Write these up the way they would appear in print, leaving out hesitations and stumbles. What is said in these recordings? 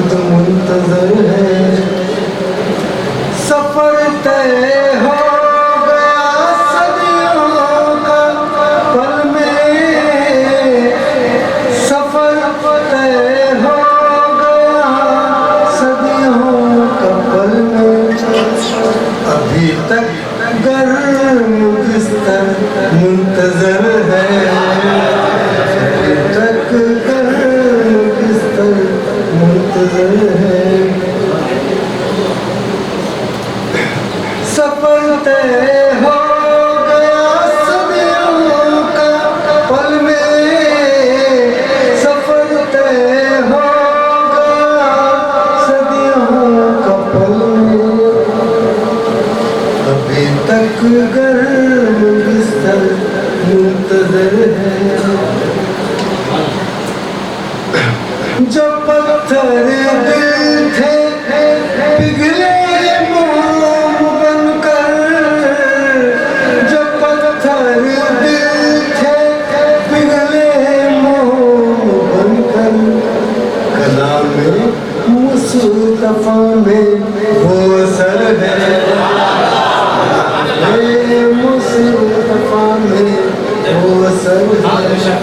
خود منتظر ہے سفر طے ہو گیا صدیوں کا پل میں سفر طے ہو گیا صدیوں کا پل میں ابھی تک گرم بستر منتظر ہے ابھی تک گرم بستر منتظر ہے سفر طے ہو گیا صدیوں کا پل میں سفر طے ہو گیا صدیوں کا پل میں ابھی تک گرم بستر منتظر ہے جو پتھر دل تھے پگھلے موم بن کر جو پتھر دل تھے پگھلے موم بن کر کلام مصطفیٰ میں وہ اثر ہے مصطفیٰ میں وہ اثر ہے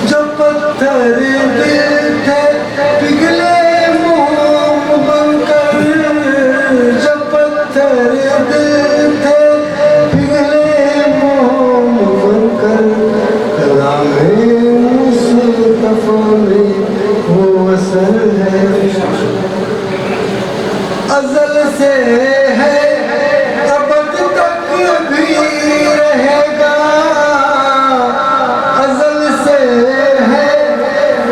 جو پتھر دل تھے پگھلے موم بن کر جو پتھر دل تھے پگھلے موم بن کر کلام مصطفیٰ میں وہ اثر ہے ازل سے ہے ابد تک بھی رہے گا ازل سے ہے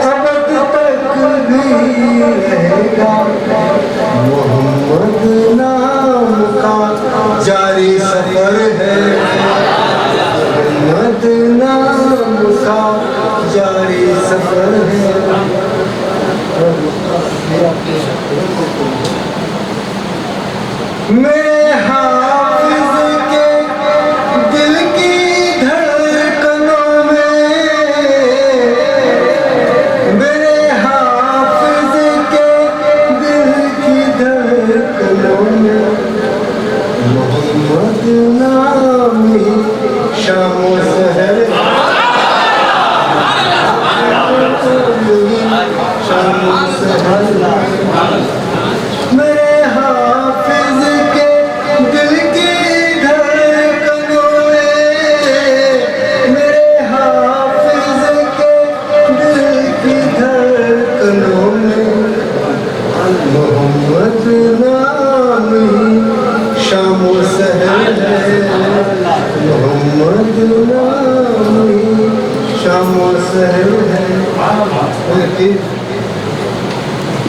ابد تک بھی رہے گا محمد نام کا جاری سفر ہے محمد نام کا جاری سفر ہے میرے حافظ کے دل کی دھڑکنوں میں میرے حافظ کے دل کی دھڑکنوں میں محمد نامی شام و سحر شام و سحر میرے حافظ کے دل کی دھڑکنوں میں میرے حافظ کے دل کی دھڑکنوں میں محمد نامی شام و سحر ہے محمد نامی شام و سحر ہے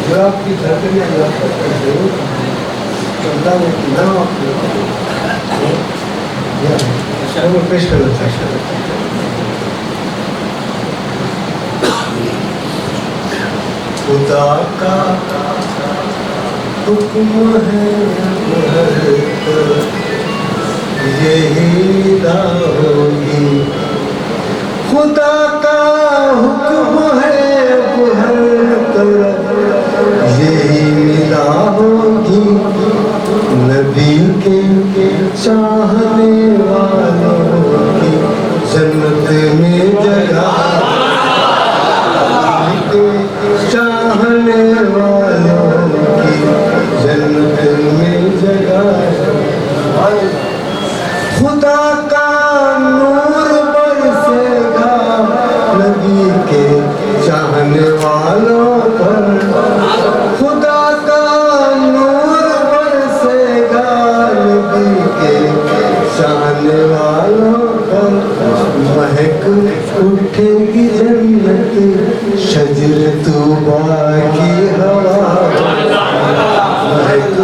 جو آپ کی دھڑکنیں اللہ تک کرتے ہو تو اللہ نے نام آپ کو پیش کرنا چاہتا ہے خدا کا حکم ہے ہر طرف یہی ندا ہوگی خدا کا حکم ہے ہر طرف یہی ندا ہوگی نبی کے چاہنے والوں کی جنت میں جگہ چاہنے والوں کی جنت میں جگہ خدا کا نور برسے گا نبی کے چاہنے والوں پر خدا کا نور برسے گا نبی کے چاہنے والوں پر مہک اٹھے گی جنت شجر طوبیٰ کی ہوا مہک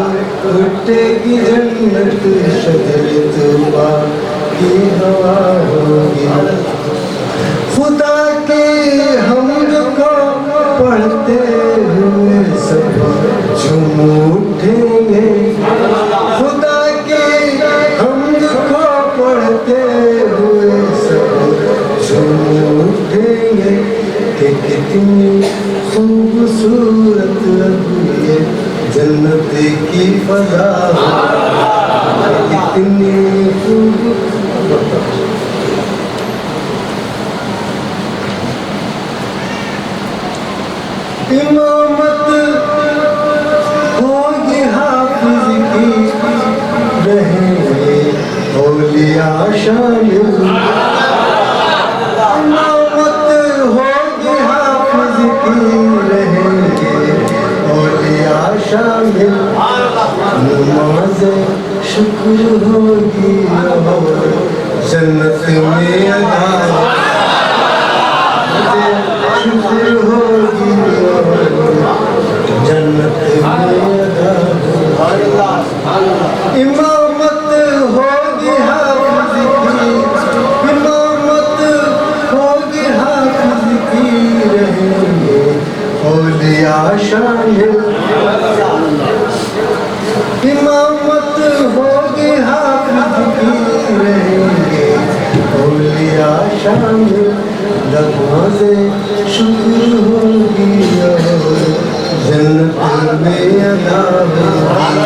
اٹھے گی جنت شجر طوبیٰ کی ہوا ہوگی خدا کی حمد کو پڑھتے ہوئے سب جھوم اٹھیں گے خدا کی حمد کو پڑھتے ہوئے سب جھوم اٹھیں گے کہ کتنی خوبصورت یہ جنت کی فضا کتنی خوبصورت. امامت ہوگی حافظ کی رہیں گے اولیاء شامل. امامت ہوگی حافظ کی رہیں گے اولیاء شامل. نماز شکر ہوگی اور جنت میں ادا شکر ہوگی جنت میں ادا. امامت ہوگی حافظ کی امامت ہوگی حافظ کی رہیں گے اولیاء شامل. امامت ہوگی حافظ کی رہیں گے اولیاء شامل. نماز شکر ہوگی اور جنت میں ادا ہوگی.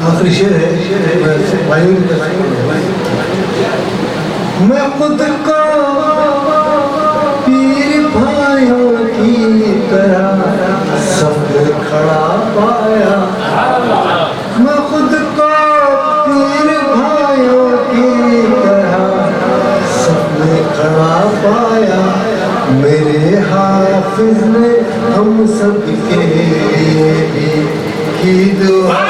آخری شعر ہے میں خود کو پیر بھائیوں کی طرح سب کھڑا پایا. میں خود کو پیر بھائیوں کی طرح سب نے کھڑا پایا. میرے حافظ نے ہم سب کے لیے بھی کی دعا.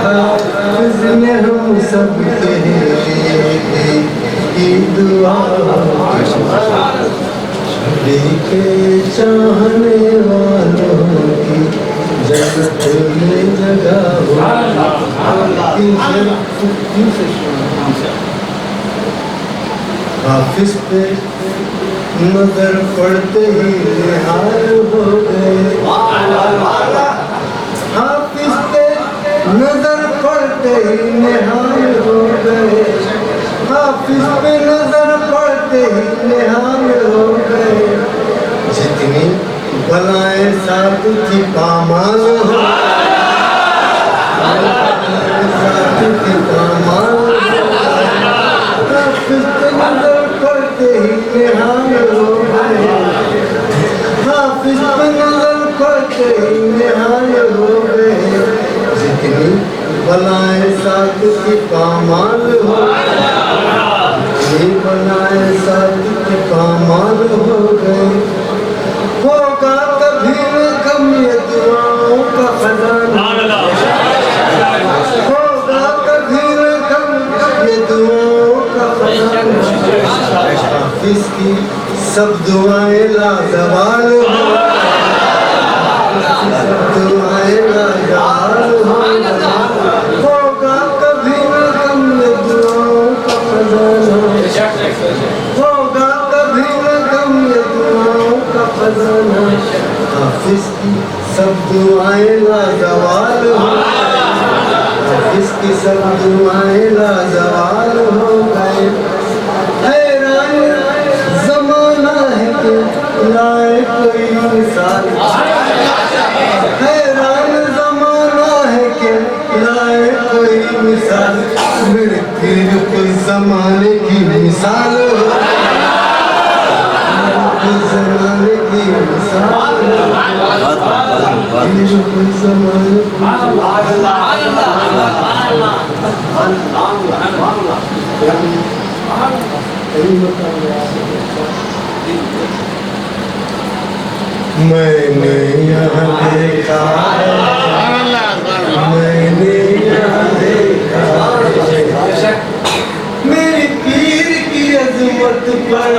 حافظ نے ہم سب کے لیے بھی کی دعا. نبی کے چاہنے والوں کی جنت میں جگہ ہوگی. حافظ پہ نظر پڑتے ہی نہال ہو گئے. حافظ پہ نظر پڑتے ہی نہال ہو گئے. حافظ پہ نظر پڑتے ہی نہال ہو گئے. جتنی بلائیں ساتھ تھی پامال ہو ساتھ تھی پامال ہو. حافظ پہ نظر پڑتے ہی نہال ہو گئے. حافظ پہ نظر پڑتے ہی نہال ہو گئے. جتنی بلائیں ساتھ کی پامال ہو جتنی بلائیں ساتھ کی پامال ہو گئے. ہوگا کبھی نہ کم یہ دعاؤں کا خزانہ. ہوگا کبھی نہ کم یہ دعاؤں کا خزانہ. حافظ کی سب دعائیں لازوال ہو سب دعائیں لازوال ہو. ہوگا کبھی نہ کم یہ دعاؤں کا خزانہ. ہوگا کبھی نہ کم یہ دعاؤں کا خزانہ. حافظ کی سب دعائیں لازوال ہو حافظ کی سب دعائیں لازوال ہو گئے. حیران زمانہ ہے کہ لائے کوئی مثال. حیران زمانہ ہے کہ لائے کوئی مثال. میرے پیر کوئی زمانے کی مثال ہو کوئی زمانے کی مثال پیر کوئی زمانے میں نے یہاں دیکھا میں نے یہاں دیکھا میری پیر کی عظمت پر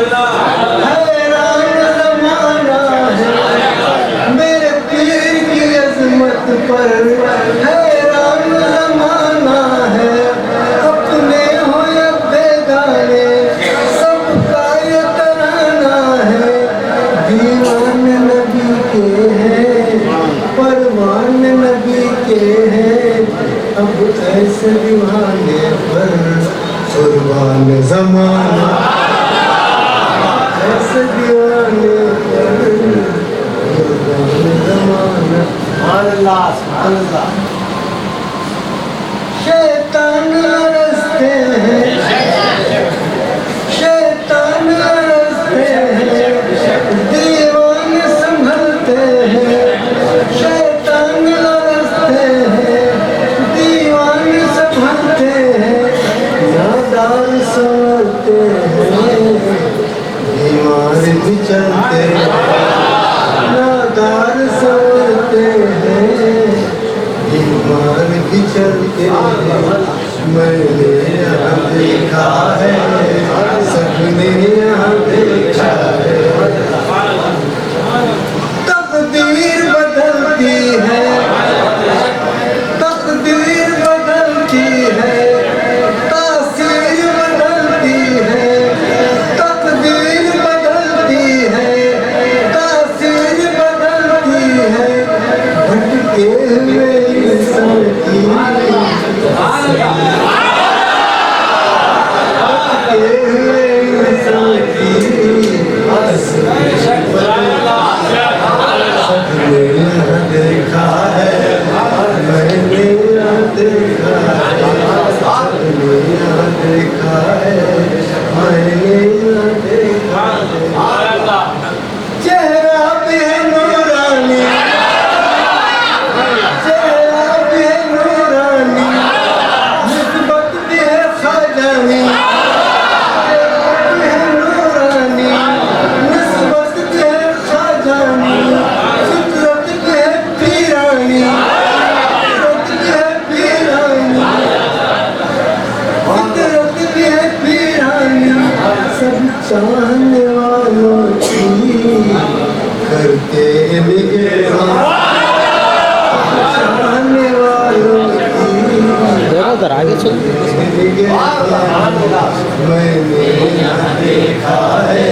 حیران زمانہ ہے. میرے پیر کی عظمت پر حیران زمانہ ہے. اپنے ہو یا بیگانے سب کا یہ ترانہ ہے. دیوان نبی کے ہیں پروان نبی کے ہیں. اب ایسے دیوانے پر قربان زمانہ ایسے دیوانے زمانہ شیطان رستے ہیں شیطان رستے ہیں دیوانے سنبھلتے ہیں شیطان رستے ہیں دیوانے سنبھلتے ہیں نادار سنتے ہیں بیمار بھی چلتے ہیں نادار سنتے ہیں بیمار بھی چلتے ہیں میں نے یہاں دیکھا ہے سب نے یہاں دیکھا ہے تقدیر بدلتی ہے تقدیر بدلتی ہے تاثیر بدلتی ہے تقدیر بدلتی ہے تاثیر بدلتی ہے بھٹکے ہوئے انسان کی بھٹکے ہوئے انسان کی سب نے یہاں دیکھا ہے میں نے یہاں دیکھا ہے سب نے یہاں دیکھا ہے میں نے یہاں دیکھا ہے چہرہ بھی ہے نورانی چہرہ بھی ہے نورانی نسبت بھی ہے خواجانی چہرہ بھی ہے نورانی نسبت بھی ہے خواجانی فطرت بھی ہے پیرانی فطرت بھی ہے پیرانی فطرت بھی ہے پیرانی سب چاہنے والوں کی کرتے نگہبان چاہنے والوں کی میں نے یہاں دیکھا ہے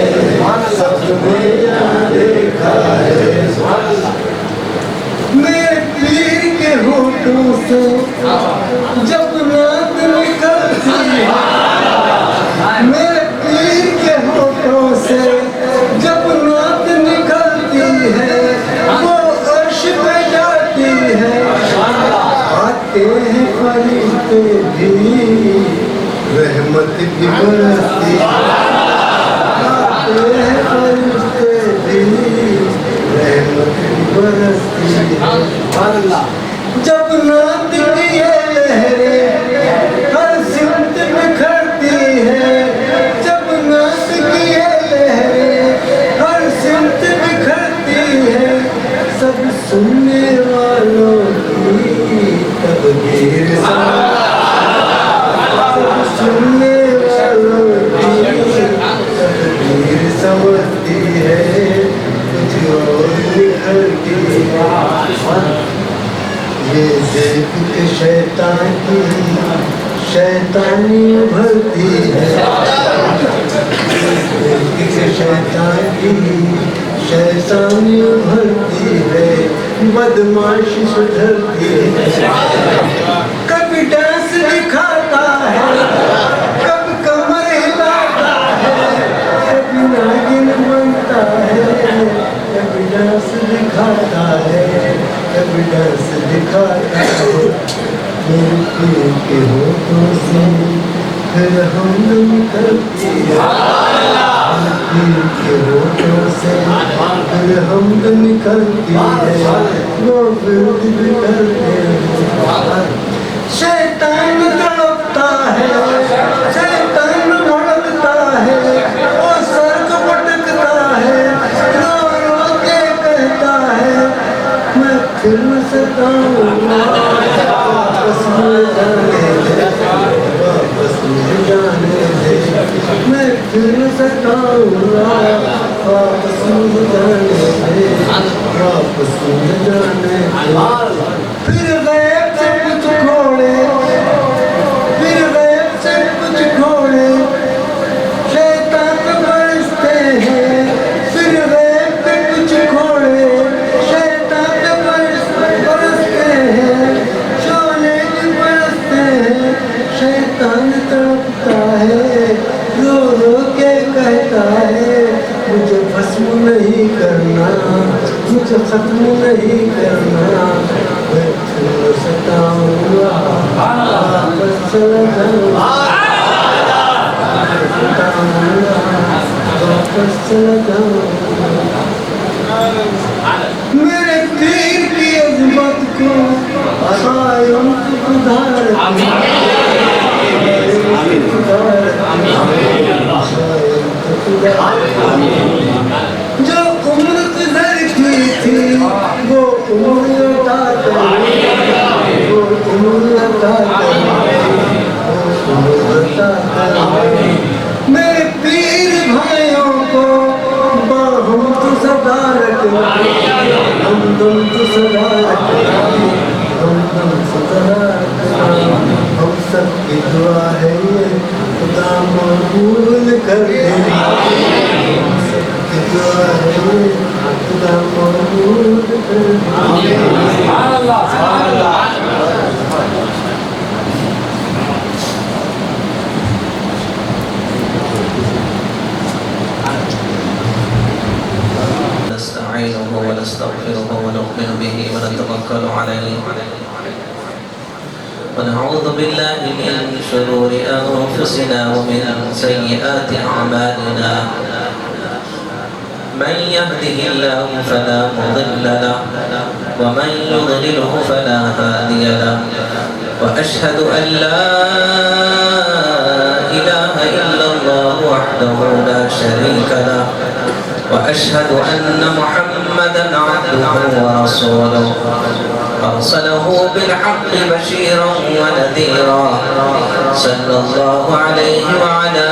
سب نے یہاں دیکھا ہے میرے پیر کے ہونٹوں سے جب نعت نکلتی ہے میرے پیر کے ہونٹوں سے جب نعت نکلتی ہے وہ عرش پہ جاتی ہے آتے ہیں فرشتے بھی رحمت بھی برستی آتے ہیں فرشتے بھی رحمت بھی برستی جب نعت کی یہ لہریں ہر سمت بکھرتی ہے جب نعت کی یہ لہریں ہر سمت بکھرتی ہے سب سننے والوں کی تقدیر سب سننے والوں کی تقدیر سمجھتی ہے کچھ اور نکھرتی ہے یہ دیکھ کے شیطان کی شیطانی ابھرتی ہے دیکھ کے شیطان کی شیطانی ابھرتی ہے بدماشی سدھرتی ہے کبھی ڈانس دکھاتا ہے کبھی کمر ہلاتا ہے کبھی ناگن بنتا ہے کبھی ڈانس دکھاتا ہے کبھی ڈانس دکھاتا ہے میرے پیر کے ہونٹوں سے پھر حمد نکلتی ہے پیر کے ہونٹوں سے پھر حمد نکلتی ہے وہ ورد بھی کرتے ہیں شیطان تڑپتا ہے شیطان بھڑکتا ہے وہ سر کو پٹکتا ہے رو رو کے کہتا ہے میں پھر نہ ستاؤں گا واپس مجھے جانے دے واپس مجھے جانے دے میں پھر نہ ستاؤں گا واپس مجھے جانے دے واپس مجھے جانے دے پھر غیب سے کچھ کھوڑے پھر غیب سے کچھ کھوڑے شیطان برستے ہیں پھر غیب سے کچھ کھوڑے شیطان برستے ہیں شولے بھی برستے ہیں شیطان تڑپتا ہے رو رو کے کہتا ہے نہیں کرنا مجھے ختم نہیں کرنا میں تم ستاؤں گا واپس چلا جاؤں گا واپس چلا جاؤں میرے پیر کی عظمت کو قائم خدار جو عمر گزر کی تھی وہ عمر لوٹا کر وہ عمر لوٹا کر وہ عمر لوٹا کر میرے پیر بھائیوں کو باہم تو صدا رکھنا ہم تم تو صدا رکھنا ہم تم صدا رکھنا ہم سب کی دعا ہے یہ خدا مقبول کر دے ہم سب کی دعا ہے یہ خدا مقبول کر دے نستعينه ونستغفره ونؤمن به ونتوكل عليه ونعوذ بالله من شرور أنفسنا ومن سيئات أعمالنا من يهده الله فلا مضل له ومن يضلله فلا هادي له وأشهد أن لا إله إلا الله وحده لا شريك له وأشهد أن محمدًا عبده ورسوله أرسله بالحق بشيرا ونذيرا صلى الله عليه وعلى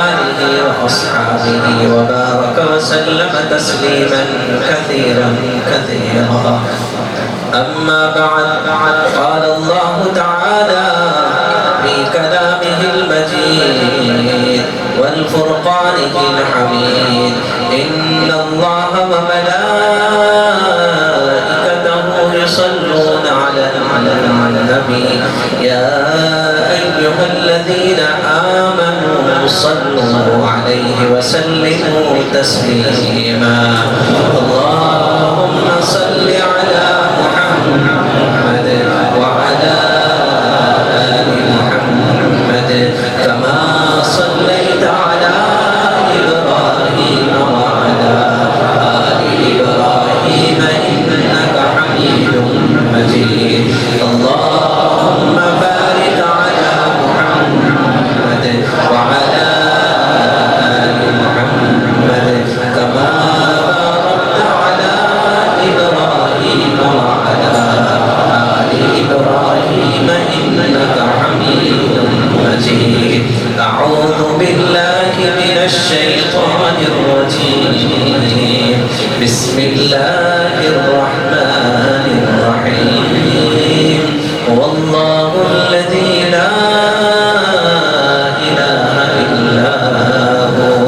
آله وأصحابه وبارك وسلم تسليما كثيرا كثيرا أما بعد قال الله تعالى في كلامه المجيد والفرقانه الحميد إن الله وملائكته يصلون على النبي يا أيها الذين آمنوا صلوا عليه وسلموا تسليما اللهم صل على محمد وعلى آل محمد كما صليت على إبراهيم وعلى آل إبراهيم إنك حميد مجيد اللهم بارك على محمد وعلى آل محمد كما باركت على إبراهيم وعلى آل إبراهيم إنك حميد مجيد أعوذ بالله من الشيطان الرجيم بسم الله الرحمن الرحيم والله الذي لا إله إلا هو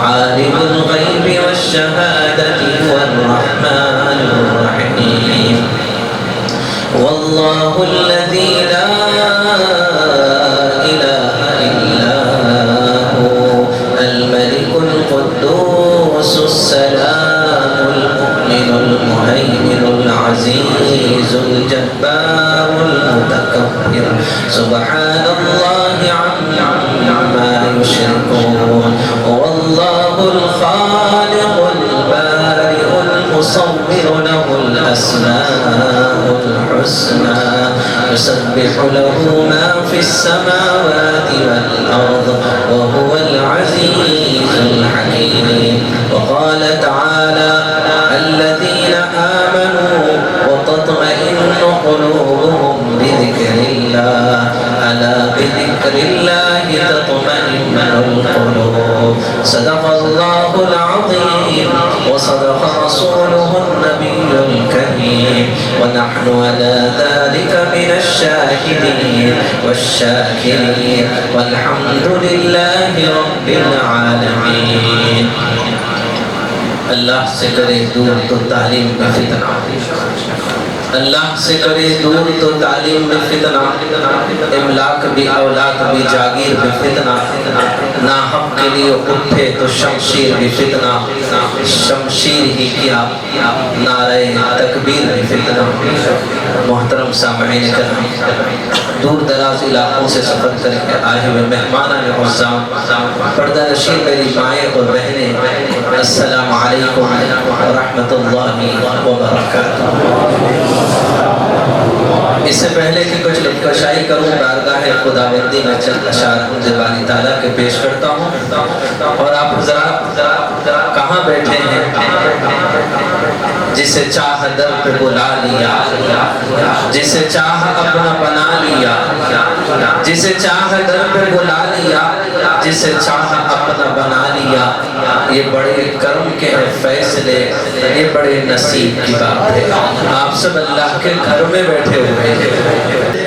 عالم الغيب والشهادة هو الرحمن الرحيم والله الذي لا إله إلا هو الملك القدوس السلام المؤمن المهيمن العزيز الجبار المتكبر سبحان الله عما يشركون والله الخالق البارئ المصور له الأسماء الحسنى يسبح له ما في السماوات والأرض وهو العزيز الحكيم وقال تعالى الذين آمنوا وتطمئن قلوبهم بذكر الله ألا بذكر الله تطمئن القلوب صدق الله العظيم وصدق رسوله النبي الكريم ونحن على ذلك من الشاهدين والشاكرين والحمد لله رب العالمين اللہ سے کرے دور تو تعلیم کا فتنہ اللہ سے کرے دور تو تعلیم میں فتنہ، املاک بھی اولاد بھی جاگیر بھی فتنہ، ناحق کے لیے اٹھے تو شمشیر بھی فتنہ، شمشیر ہی کیا نعرہ تکبیر بھی فتنہ۔ محترم سامعین کرام، دور دراز علاقوں سے سفر کر کے آئے ہوئے مہمانان عزام، پردہ نشین میری مائیں اور بہنیں، السلام علیکم ورحمۃ اللہ وبرکاتہ۔ اس سے پہلے کہ کچھ لطفشائی کروں، بارگاہ خداوندی میں چند اشعار حمد باری تعالیٰ کے پیش کرتا ہوں، اور آپ حضرات کہاں بیٹھے ہیں؟ جسے چاہ در پہ بلا لیا، جسے چاہ اپنا بنا لیا، جسے چاہ در پہ بلا لیا، جسے چاہ اپنا بنا لیا، یہ بڑے کرم کے ہیں فیصلے، یہ بڑے نصیب کی بات ہے۔ آپ سب اللہ کے گھر میں بیٹھے ہوئے ہیں۔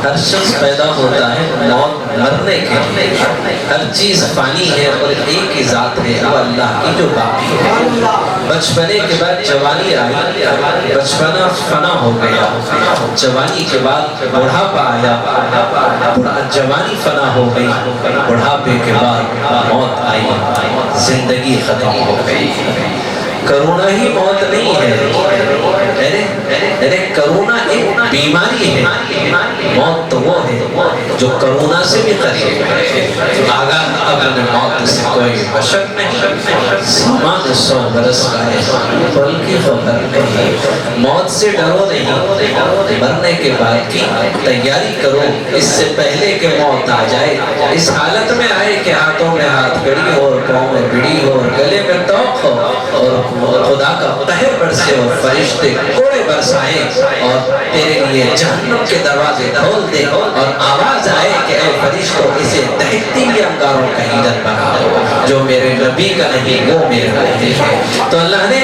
ہر شخص پیدا ہوتا ہے موت مرنے کے لیے، ہر چیز فانی ہے اور ایک ہی ذات ہے وہ اللہ کی جو باقی ہے۔ بچپنے کے بعد جوانی آئی، بچپنا فنا ہو گیا، جوانی کے بعد بڑھاپا آیا، جوانی فنا ہو گئی، بڑھاپے کے بعد موت آئی، زندگی ختم ہو گئی۔ کرونا ہی موت نہیں ہے، ارے کرونا ایک بیماری ہے، موت تو وہ ہے جو کرونا سے بھی قریب ہے۔ آگاہ ابن موت سے کوئی بشک نہیں، سامان 100 برس کا ہے پل کی خبر نہیں۔ موت سے ڈرو نہیں، مرنے کے بعد کی تیاری کرو، اس سے پہلے کہ موت آ جائے۔ اس حالت میں آئے کہ ہاتھوں میں ہاتھ گڑی ہو اور پاؤں میں بڑی ہو اور گلے میں توق ہو اور خدا کا قہر برسے اور فرشتے کوڑے برسائیں اور تیرے لیے جہنم کے دروازے کھول دے اور آواز آئے کہ اے فرشتوں اسے دہکتی ہوئی انگاروں کا ایندھن بنا دو، جو میرے نبی کا نہیں وہ میرا نہیں ہے۔ تو اللہ نے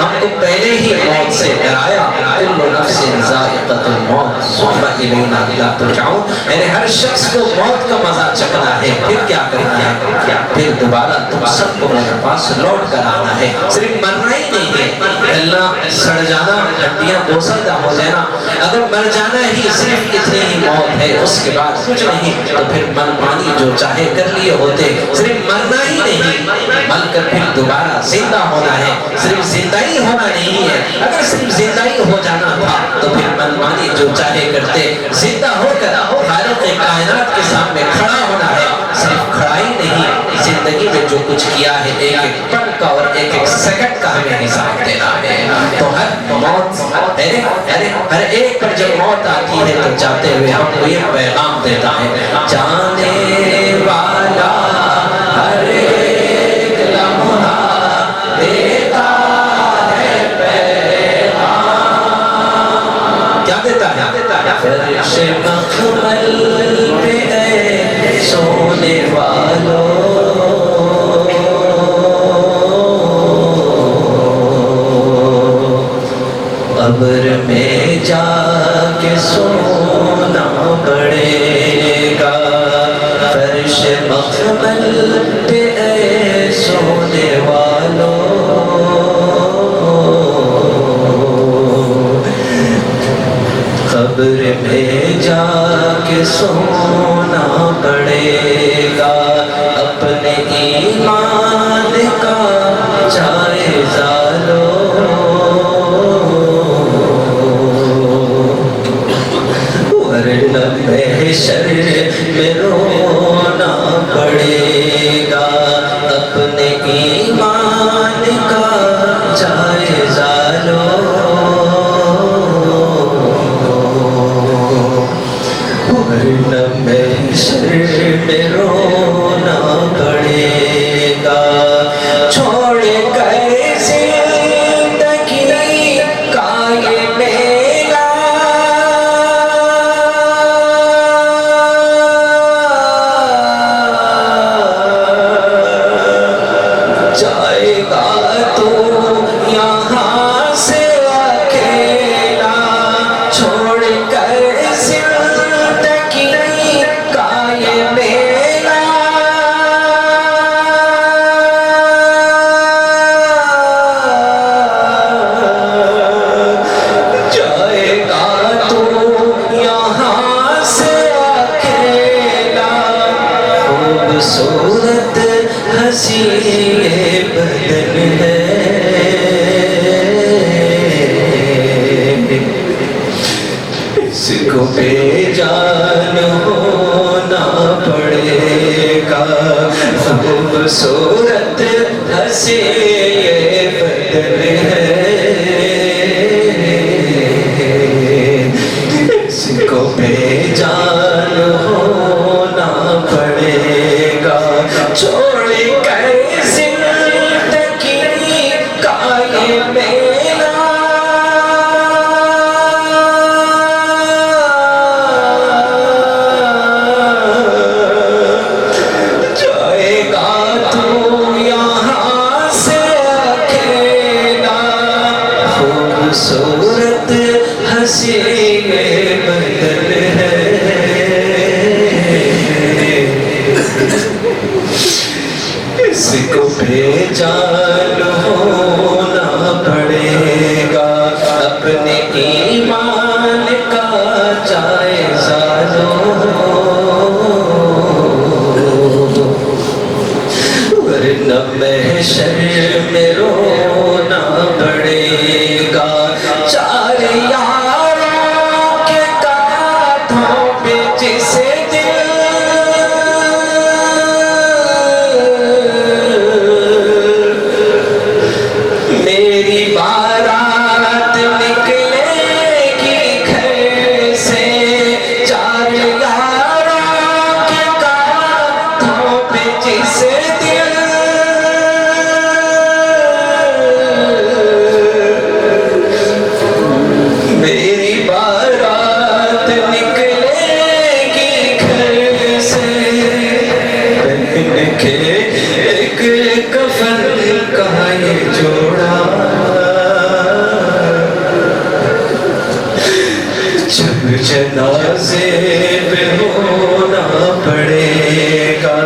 ہم کو پہلے ہی موت سے ڈرایا، کل نفس ذائقۃ الموت ثم الینا ترجعون، یعنی ہر شخص کو موت کا مزہ چکھنا ہے، پھر کیا کرنا ہے، پھر دوبارہ تم سب کو میرے پاس لوٹ کر آنا ہے۔ صرف مرنا ہی نہیں ہے، اللہ سڑ جانا، ہڈیاں بوسیدہ ہو جانا، اگر مر جانا ہی صرف اتنی ہی موت ہے، اس کے بعد کچھ نہیں، تو پھر من مانی جو چاہے کر لیے ہوتے۔ صرف مرنا ہی نہیں، مر کر پھر دوبارہ زندہ ہونا ہے، صرف زندہ ہی ہونا نہیں ہے۔ اگر صرف زندہ ہی ہو جانا تھا تو پھر من مانی جو چاہے کرتے، زندہ ہو کر خالق کائنات کے سامنے کھڑا ہونا ہے. صرف کھڑا ہی نہیں، زندگی میں جو کچھ کیا ہے ایک ایک پل کا اور ایک ایک سیکنڈ کا ہمیں حساب دینا ہے. تو ہر موت ہر ایک پر جب موت آتی ہے تو جاتے ہوئے ہم کو یہ پیغام دیتا ہے، جانے والا ہر ایک لمحہ دیتا ہے پیغام. کیا دیتا ہے؟ فرش مخمل پہ اے سونے والوں، قبر میں جا کے سونا پڑے گا. فرش مخمل پہ اے سونے والوں، قبر میں جا کے سونا پڑے گا. اپنے ایمان کا جائزہ لو، ورنہ محشر میں رونا پڑے گا. اپنے ایمان کا جائزہ لو، ورنہ محشر میں رونا پڑے گا. چھوڑ کر زندگی کا یہ میلہ، جائے گا تو یہاں سے اکیلا. چھوڑ کر زندگی کا یہ میلہ، جائے گا تو یہاں سے اکیلا. خوبصورت ہنسی یہ بدن ہے، اس کو بے جان ہونا پڑے گا. خوبصورت ہنسی یہ بدن ہے، اس کو بے جان ہونا پڑے گا. چھوڑ کر زندگی کا یہ میلہ، جائے گا تو یہاں سے اکیلا. خوبصورت ہنسی یہ بدن ہے، اس کو بے جان ہونا پڑے گا. اپنے ایمان کا جائزہ لو، ورنہ محشر میں رونا پڑے گا. چار یاروں کے کاندھوں پہ جسے دل میری بارات نکلے گی گھر سے. چار یاروں کے کاندھوں پہ جسے دل میری بارات نکلے گی گھر سے. پہن کے ایک کفن کا یہ جوڑا، جب جنازے پہ ہونا پڑے گا.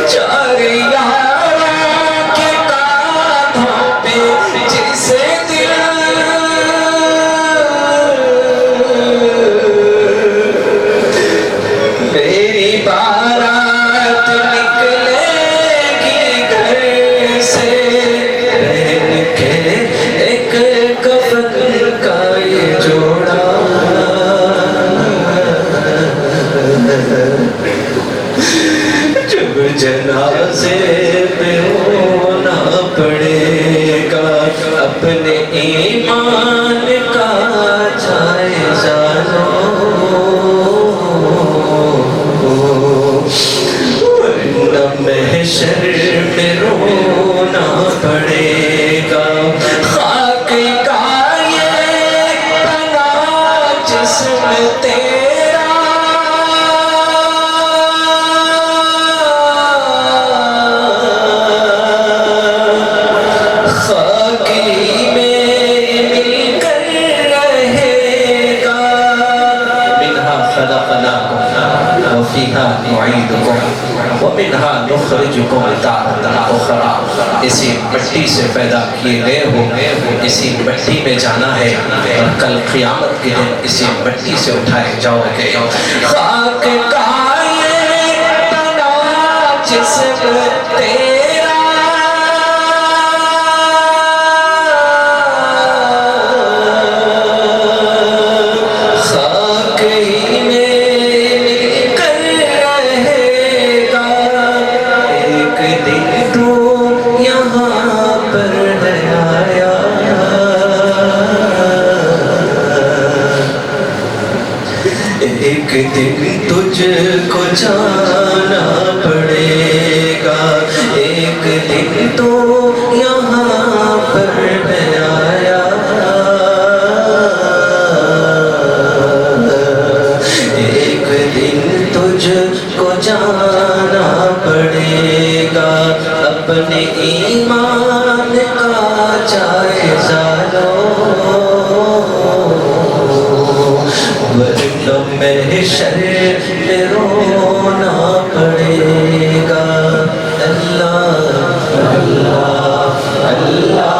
چار یاروں کے کاندھوں پہ جسے دل میری بارات نکلے گی گھر سے. پہن کے ایک کفن کا یہ جوڑا، اپنے ایمان کا جائزہ لو ورنہ محشر میں رونا پڑے گا خاک کا یہ تنا جسم تیرا خاکی میں مل کر رہے گا منہا خلقناکم وفیہا نعیدکم ومنہا نخرجکم تارۃ اخری اسی مٹی سے پیدا کیے گئے ہو اسی مٹی میں جانا ہے اور کل قیامت کے دن اسی مٹی سے اٹھائے جاؤ گے خاک کا یہ تنا جسم تیرا خاک ہی میں مل کر رہے گا ایک دن تو یہاں پر آیا ایک دن تجھ کو جانا پڑے گا ایک دن تو یہاں پر آیا ایک دن تجھ کو جانا پڑے گا اپنے ایمان کا جائزہ لو ورنہ محشر میں رونا پڑے گا اللہ اللہ اللہ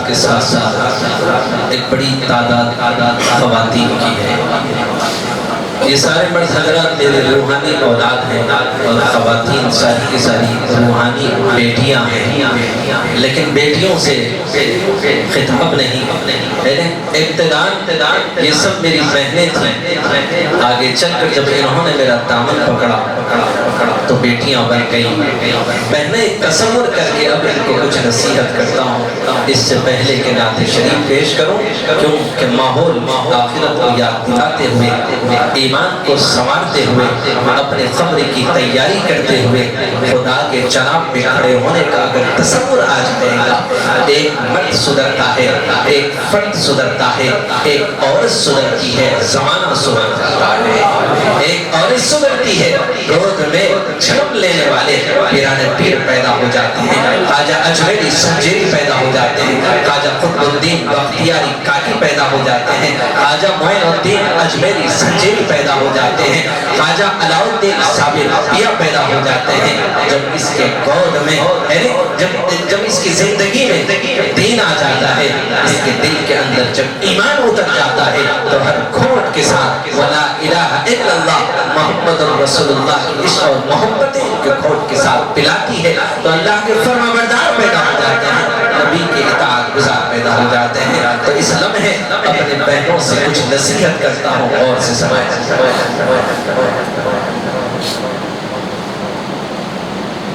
کے ساتھ ساتھ ایک بڑی تعداد خواتین کی ہے یہ سارے مرد حضرات میرے روحانی اولاد ہیں اور خواتین ساری کی ساری روحانی بیٹیاں ہیں لیکن بیٹیوں سے خطاب نہیں ابتداء یہ سب میری بہنیں تھیں آگے چل کر جب انہوں نے میرا دامن پکڑا تو بیٹیاں بن گئیں بہنیں تصور کر کے اب ان کو کچھ نصیحت کرتا ہوں اس سے پہلے کہ نعت شریف پیش کروں کیونکہ ماحول آخرت کو یاد دلاتے ہوئے ایمان کو سنوارتے ہوئے اپنے قبر کی تیاری کرتے ہوئے خدا کے جناب میں کھڑے ہونے کا اگر تصور آج کرے گا ایک مرد سدھرتا ہے ایک فرد سدھرتا ہے ایک عورت سدھرتی ہے زمانہ سدھرتا ہے ایک عورت سدھرتی ہے گود میں جھڑپ لینے والے پیران پیر پیدا ہو جاتے ہیں خواجہ اجمیری سنجیری پیدا ہو جاتے ہیں خواجہ قطب الدین بختیاری کاکی پیدا ہو جاتے ہیں خواجہ معین الدین اجمیری سنجیری پیدا ہو جاتے ہیں خواجہ علاؤ الدین صابر پیا پیدا ہو جاتے ہیں جب اس کے گود میں جب اس کی زندگی میں دین آ جاتا ہے اس کے دل کے اندر جب ایمان اتر جاتا ہے تو ہر گھونٹ کے ساتھ وَلَا إِلَهَ إِلَّا اللَّهُ محمد رسول اللہ کی عشق اور محبت ان کے گھونٹ کے ساتھ پلاتی ہے تو اللہ کے فرمانبردار پیدا ہو جاتے ہیں نبی کے اطاعت گزار پیدا ہو جاتے ہیں تو اس لمحے اپنے بہنوں سے کچھ نصیحت کرتا ہوں اور سے سمجھیں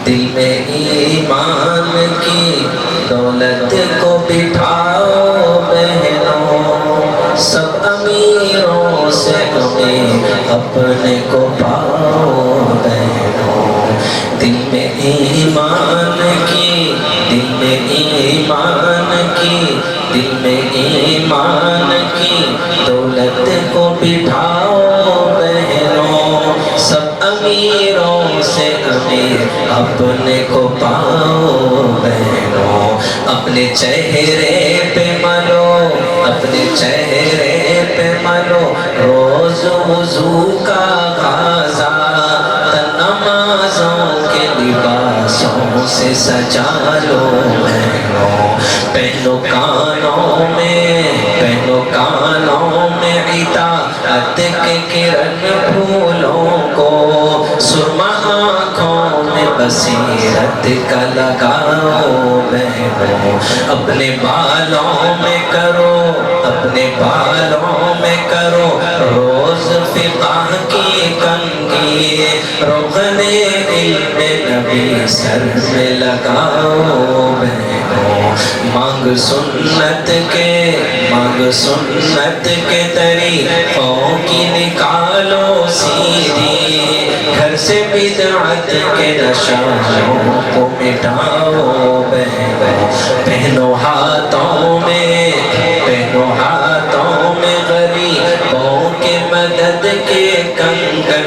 دل میں ایمان کی دولت کو بٹھاؤ بہنوں سب امیروں سے تمہیں اپنے کو پاؤ بہنوں دل میں ایمان کی دل میں ایمان کی دل میں ایمان کی دولت کو بٹھاؤ بہنوں سب امیروں سے امیر اپنے کو پاؤ بہنوں اپنے چہرے پہ ملو اپنے چہرے پہ ملو روز وضو کا غازہ نمازوں کے لباسوں سے سجا لو پہنو کانوں میں اطاعت کے کرن پھولوں کو سرما آنکھوں میں بصیرت کا لگاؤ بہنوں اپنے بالوں میں کرو روز فقہ کی کنگھی روغن علم نبی سر میں لگاؤ بہنوں مانگ سنت کے طریقوں کی نکالو سیدھی گھر سے بدعت کے نشانوں کو مٹاؤ بہنوں پہنو ہاتھوں میں غریبوں کے مدد کے کنگن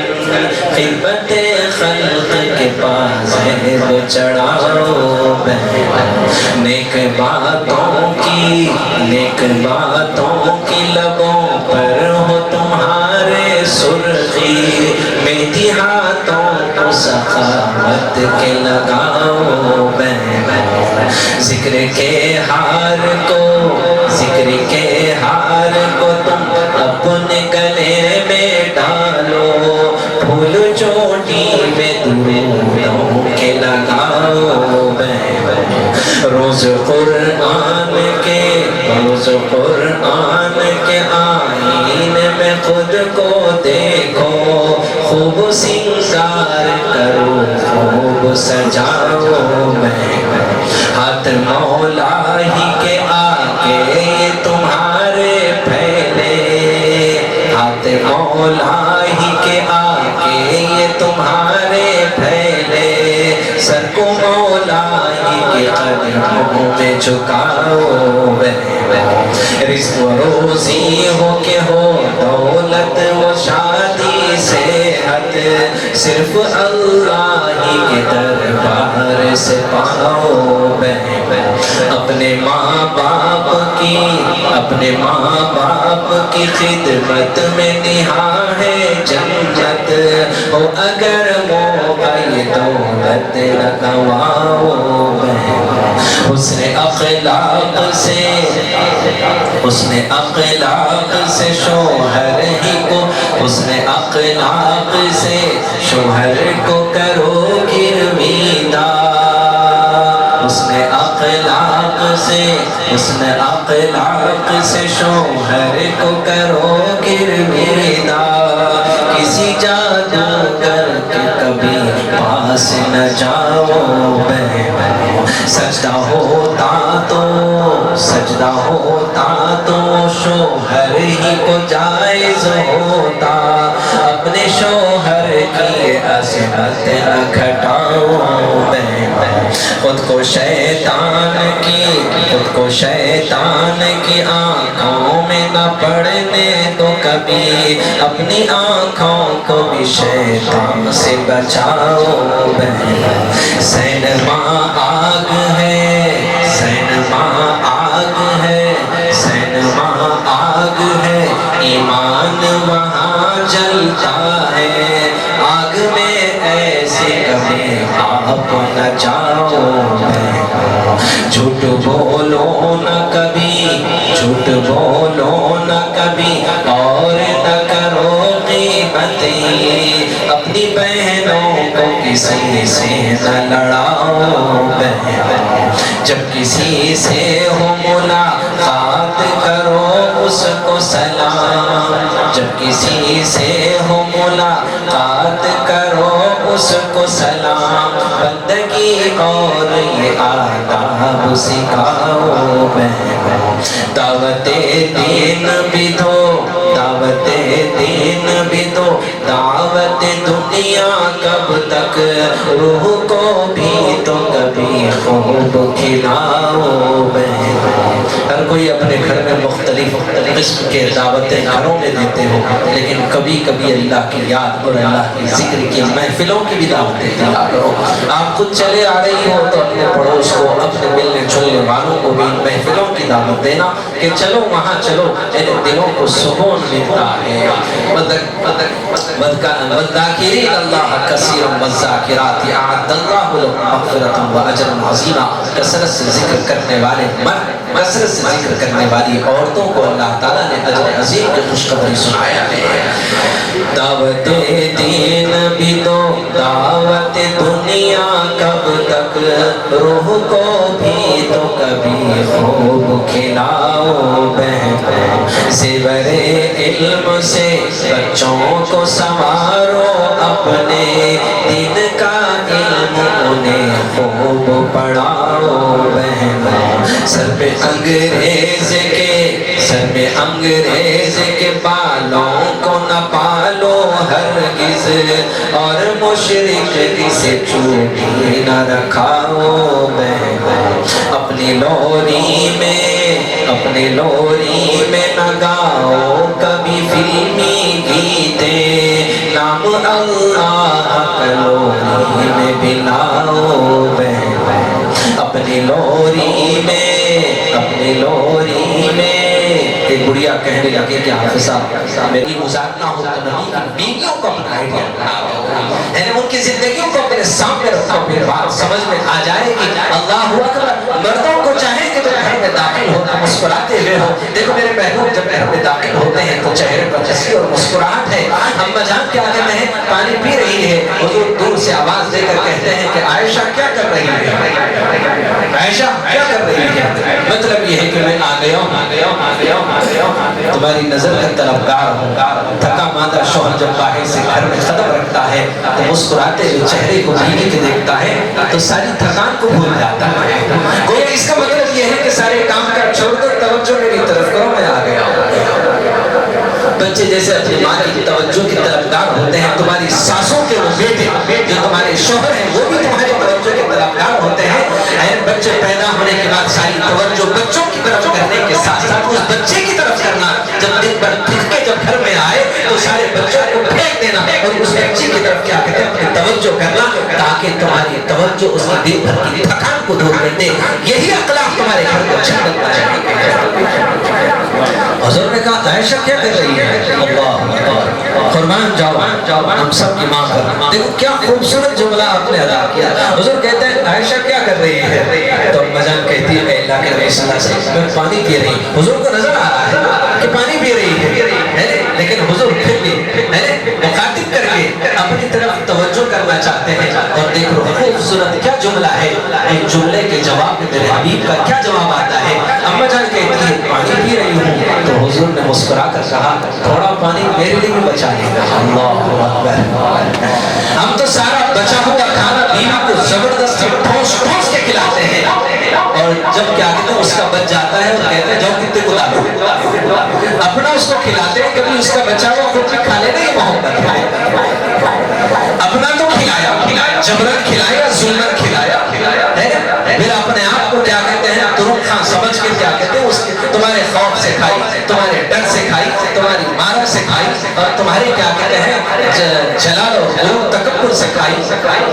خدمت خلق کے پاس چڑھاؤ بہنوں نیک باتوں کی لبوں پر ہو تمہارے سرخی مہندی ہاتھوں کو سخاوت کے لگاؤ بہنوں ذکر کے ہار کو تم اپنے گلے میں ڈالو پھول چوٹی میں درودوں کے لگاؤ بہنوں روز قرآن کے آئین میں خود کو دیکھو خوب سنگار کرو خوب سجاؤ بہنوں ہاتھ مولا ہی کے آگے یہ تمہارے پھیلے ہاتھ مولا ہی کے آگے یہ تمہارے پھیلے سر کو مولا ہی کے قدموں میں جھکاؤ رزق و روزی ہو کہ ہو دولت و شادی صحت صرف اللہ ہی کے دربار سے پاؤ اپنے ماں باپ کی خدمت میں نہاں ہے جنت ہو اگر موقع یہ دولت نہ گواؤ حسن اخلاق سے شوہر کو کرو گرویدار حسن اخلاق سے شوہر کو کرو گرویدار کسی جادوگر کے کبھی پاس نہ جاؤ بہنوں سجدہ ہوتا تو شوہر ہی کو جائز ہوتا اپنے شوہر کی عظمت نہ گھٹاؤ بہنوں خود کو شیطان کی آنکھوں میں نہ پڑنے دو کبھی اپنی آنکھوں کو بھی شیطان سے بچاؤ بہنوں سینما آگ ہے ایمان وہاں جلتا ہے آگ میں ایسے کبھی آپ نہ جاؤ بہنوں جھوٹ بولو نہ کبھی اور نہ کرو غیبتیں اپنی بہنوں کو کسی سے نہ لڑاؤ بہنوں جب کسی سے ہو ملاقات کرو اس کو سلام جب کسی سے ہو ملاقات کرو اس کو سلام بندگی اور یہ آداب سکھاؤ بہنوں دعوت دین بھی دو دعوت دنیا کب تک روح کو بھی تو کبھی خوب کھلاؤ بہنوں ہر کوئی اپنے گھر میں مختلف قسم کے دعوتیں گھروں میں دیتے ہو، لیکن کبھی کبھی اللہ کی یاد اور اللہ کی ذکر کی محفلوں کی بھی دعوتیں دیا کرو۔ آپ خود چلے آ رہی ہو تو اپنے پڑوس کو، اپنے ملنے جلنے والوں کو بھی محفلوں کی دعوت دینا کہ چلو وہاں چلو، ان دلوں کو سکون ملتا ہے۔ والذاکرین اللہ کثیرا والذاکرات اعد اللہ لهم مغفرۃ واجرا عظیما۔ کثرت سے ذکر کرنے والے مرد، کثرت سے ذکر کرنے والی عورتوں کو اللہ تعالیٰ نے اجر عظیم کی خوشخبری سنایا ہے۔ دعوت دین بھی دو، دعوت دنیا کب تک، روح کو بھی تو کبھی خوب کھلاؤ بہنوں، زیور علم سے بچوں کو سنوارو، اپنے دین کا علم انہیں خوب پڑھاؤ بہنوں۔ سر پہ انگریز کے بالوں کو نہ پالو ہرگز، اور مشرک سے چوٹی نہ رکھاؤ بہنوں۔ اپنی لوری میں نہ گاؤ کبھی فلمی گیتے، نام اللہ کلوری میں بھی لاؤ بہنوں۔ اپنی لوری میں ایک بڑھیا کہنے لگے کہ حافظ صاحب میری گزارنا ہو تو نبی کی بیویوں کو اپنا آئیڈیا بناؤ، یعنی ان کی زندگیوں کو اپنے سامنے رکھو، پھر بات سمجھ میں آ جائے گی۔ اللہ اکبر۔ مردوں کو چاہے کہ جب گھر میں داخل ہوتا مسکراتے ہوئے ہو، دیکھو میرے محبوب جب گھر میں داخل ہوتے ہیں تو چہرے پر ہنسی اور مسکراہٹ ہے۔ اما جان کیا کہتے ہیں؟ پانی پی رہی ہے، حضور دور سے آواز دے کر کہتے ہیں کہ عائشہ کیا کر رہی ہے؟ عائشہ کیا کر رہی ہے؟ مطلب یہ ہے کہ میں آ گیا ہوں، تمہاری نظر کا طلبگار ہوں۔ تھکا ماندہ شوہر جب باہر سے گھر میں قدم رکھتا ہے تو مسکراتے ہوئے چہرے کو بیوی کے دیکھتا ہے تو ساری تھکان کو بھول جاتا ہے۔ گویا اس کا مطلب یہ ہے کہ سارے کام کر چھوڑ کر توجہ میری طرف کرو، میں آ گیا ہوں۔ بچے جیسے اپنی ماں کی توجہ کی طلبگار ہوتے ہیں، تمہاری ساسوں کے وہ بیٹے جو تمہارے شوہر ہیں وہ بھی تمہاری توجہ کے طلبگار ہوتے ہیں۔ بچے پیدا ہونے کے بعد ساری توجہ بچوں کی طرف کرنے کے ساتھ ساتھ اس بچے کی طرف کرنا، جب دن بھر پھر کے جب گھر میں آئے تو سارے بچوں کو پھینک دینا اور اس بچے کی طرف کیا کہتے ہیں اپنی توجہ کرنا، تاکہ تمہاری توجہ اس دن بھر کی تھکان کو دور کر دے۔ یہی اخلاق تمہارے گھر کو جنت بنائے گا۔ حضور نے کہا عائشہ کیا کر رہی ہے؟ اللہ قربان جاؤ ہم سب کی ماں پر۔ دیکھو کیا خوبصورت جملہ آپ نے ادا کیا۔ حضور کہتے ہیں عائشہ کیا کر رہی ہے؟ تو اما جان کہتی ہے کہ اللہ کے نبی صلی اللہ علیہ وسلم میں پانی پی رہی ہوں۔ حضور کو نظر آ رہا ہے کہ پانی پی رہی ہے، لیکن حضور پھر بھی مخاطب کر کے اپنی طرف توجہ کرنا چاہتے ہیں۔ اور دیکھو خوبصورت کیا جملہ ہے، ایک جملے کے جواب میں میرے حبیب کا کیا جواب آتا ہے۔ اما جان کہتی ہے پانی پی رہی ہوں، تو حضور نے مسکرا کر کہا تھوڑا پانی میرے لیے بھی بچا لے گا۔ اللہ اکبر۔ ہم تو سارا بچا ہوا کھانا بیوی کو زبردستی ٹھوس ٹھوس کے کھلاتے ہیں، اور جب کیا کہتے ہیں اس کا بچ جاتا ہے اور کہتے ہیں جاؤ کتے کو ڈالو، اپنا اس کو کھلاتے ہیں، کبھی اس کا بچا ہوا خود بھی کھا لینا ہی محبت ہے۔ اپنا تو کھلایا، جبرن کھلایا، ظلمن کھلایا، پھر اپنے آپ کو کیا کہتے ہیں ترک خان سمجھ کے کیا کہتے ہیں اس تمہارے خوف سے کھائی، تمہارے ڈر سے کھائی، تمہاری مارا سے کھائی، اور تمہارے کیا کہتے ہیں جلال اور غرور تکبر سے کھائی۔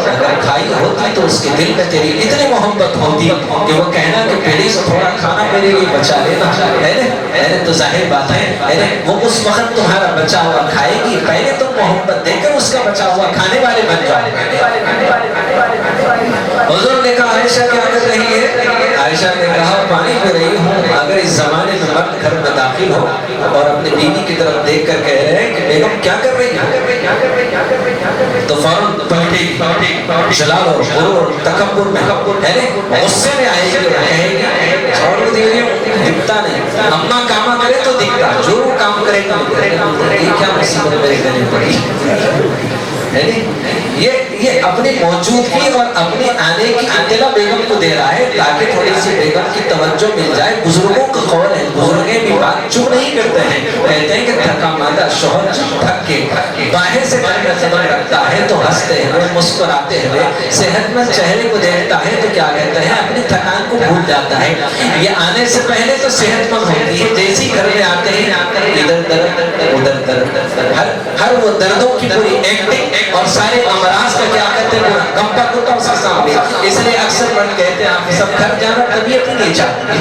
اگر کھائی ہوتی تو اس کے دل میں تیری اتنی محبت ہوتی کہ وہ کہنا کہ پہلے سے تھوڑا کھانا میرے لیے بچا لینا ہے، تو ظاہر بات ہے وہ اس وقت تمہارا بچا ہوا کھائے گی، پہلے تو محبت دے کر اس کا بچا ہوا کھانے والے بن جاؤ۔ حضور نے کہا عائشہ کیا کر رہی ہے؟ عائشہ نے کہا پانی پی رہی ہوں۔ اگر اس زمانے میں مرد گھر میں داخل ہو اور اپنی بیوی کی طرف دیکھ کر کہہ رہے ہیں کہ بیگم کیا کر رہی ہے، تو فوراً پلٹی جلال اور غرور اور تکبر میں غصے میں آئے گی اور کہے گی چھوڑ دیجیے دکھتا نہیں، اما کاما کرے تو دکھتا، جو کام کرے تو یہ کیا مصیبت میرے گلے پڑی۔ یہ اپنی موجودگی اور اپنے آنے کی اطلاع بیگم کو دے رہا ہے تاکہ تھوڑی سی بیگم کی توجہ مل جائے۔ بزرگوں کا قول ہے، بزرگیں بھی بات چپ نہیں کرتے ہیں، کہتے ہیں کہ تھکا ماندہ شوہر جب تھک کے باہر سے گھر میں قدم رکھتا ہے تو ہنستے ہوئے مسکراتے ہوئے صحت مند چہرے کو دیکھتا ہے تو کیا کہتے ہیں اپنی تھکان کو بھول جاتا ہے. یہ آنے سے پہلے تو صحت مند ہوتی ہے، جیسی گھر میں آتے ہیں ادھر درد ادھر درد، ہر وہ دردوں کی پوری ایکٹنگ اور سارے امراض کا کیا کہتے ہیں گپا گپا اس کے سامنے. اس لیے اکثر من کہتے ہیں آپ سب گھر جانا طبیعت ہی نہیں چاہتی.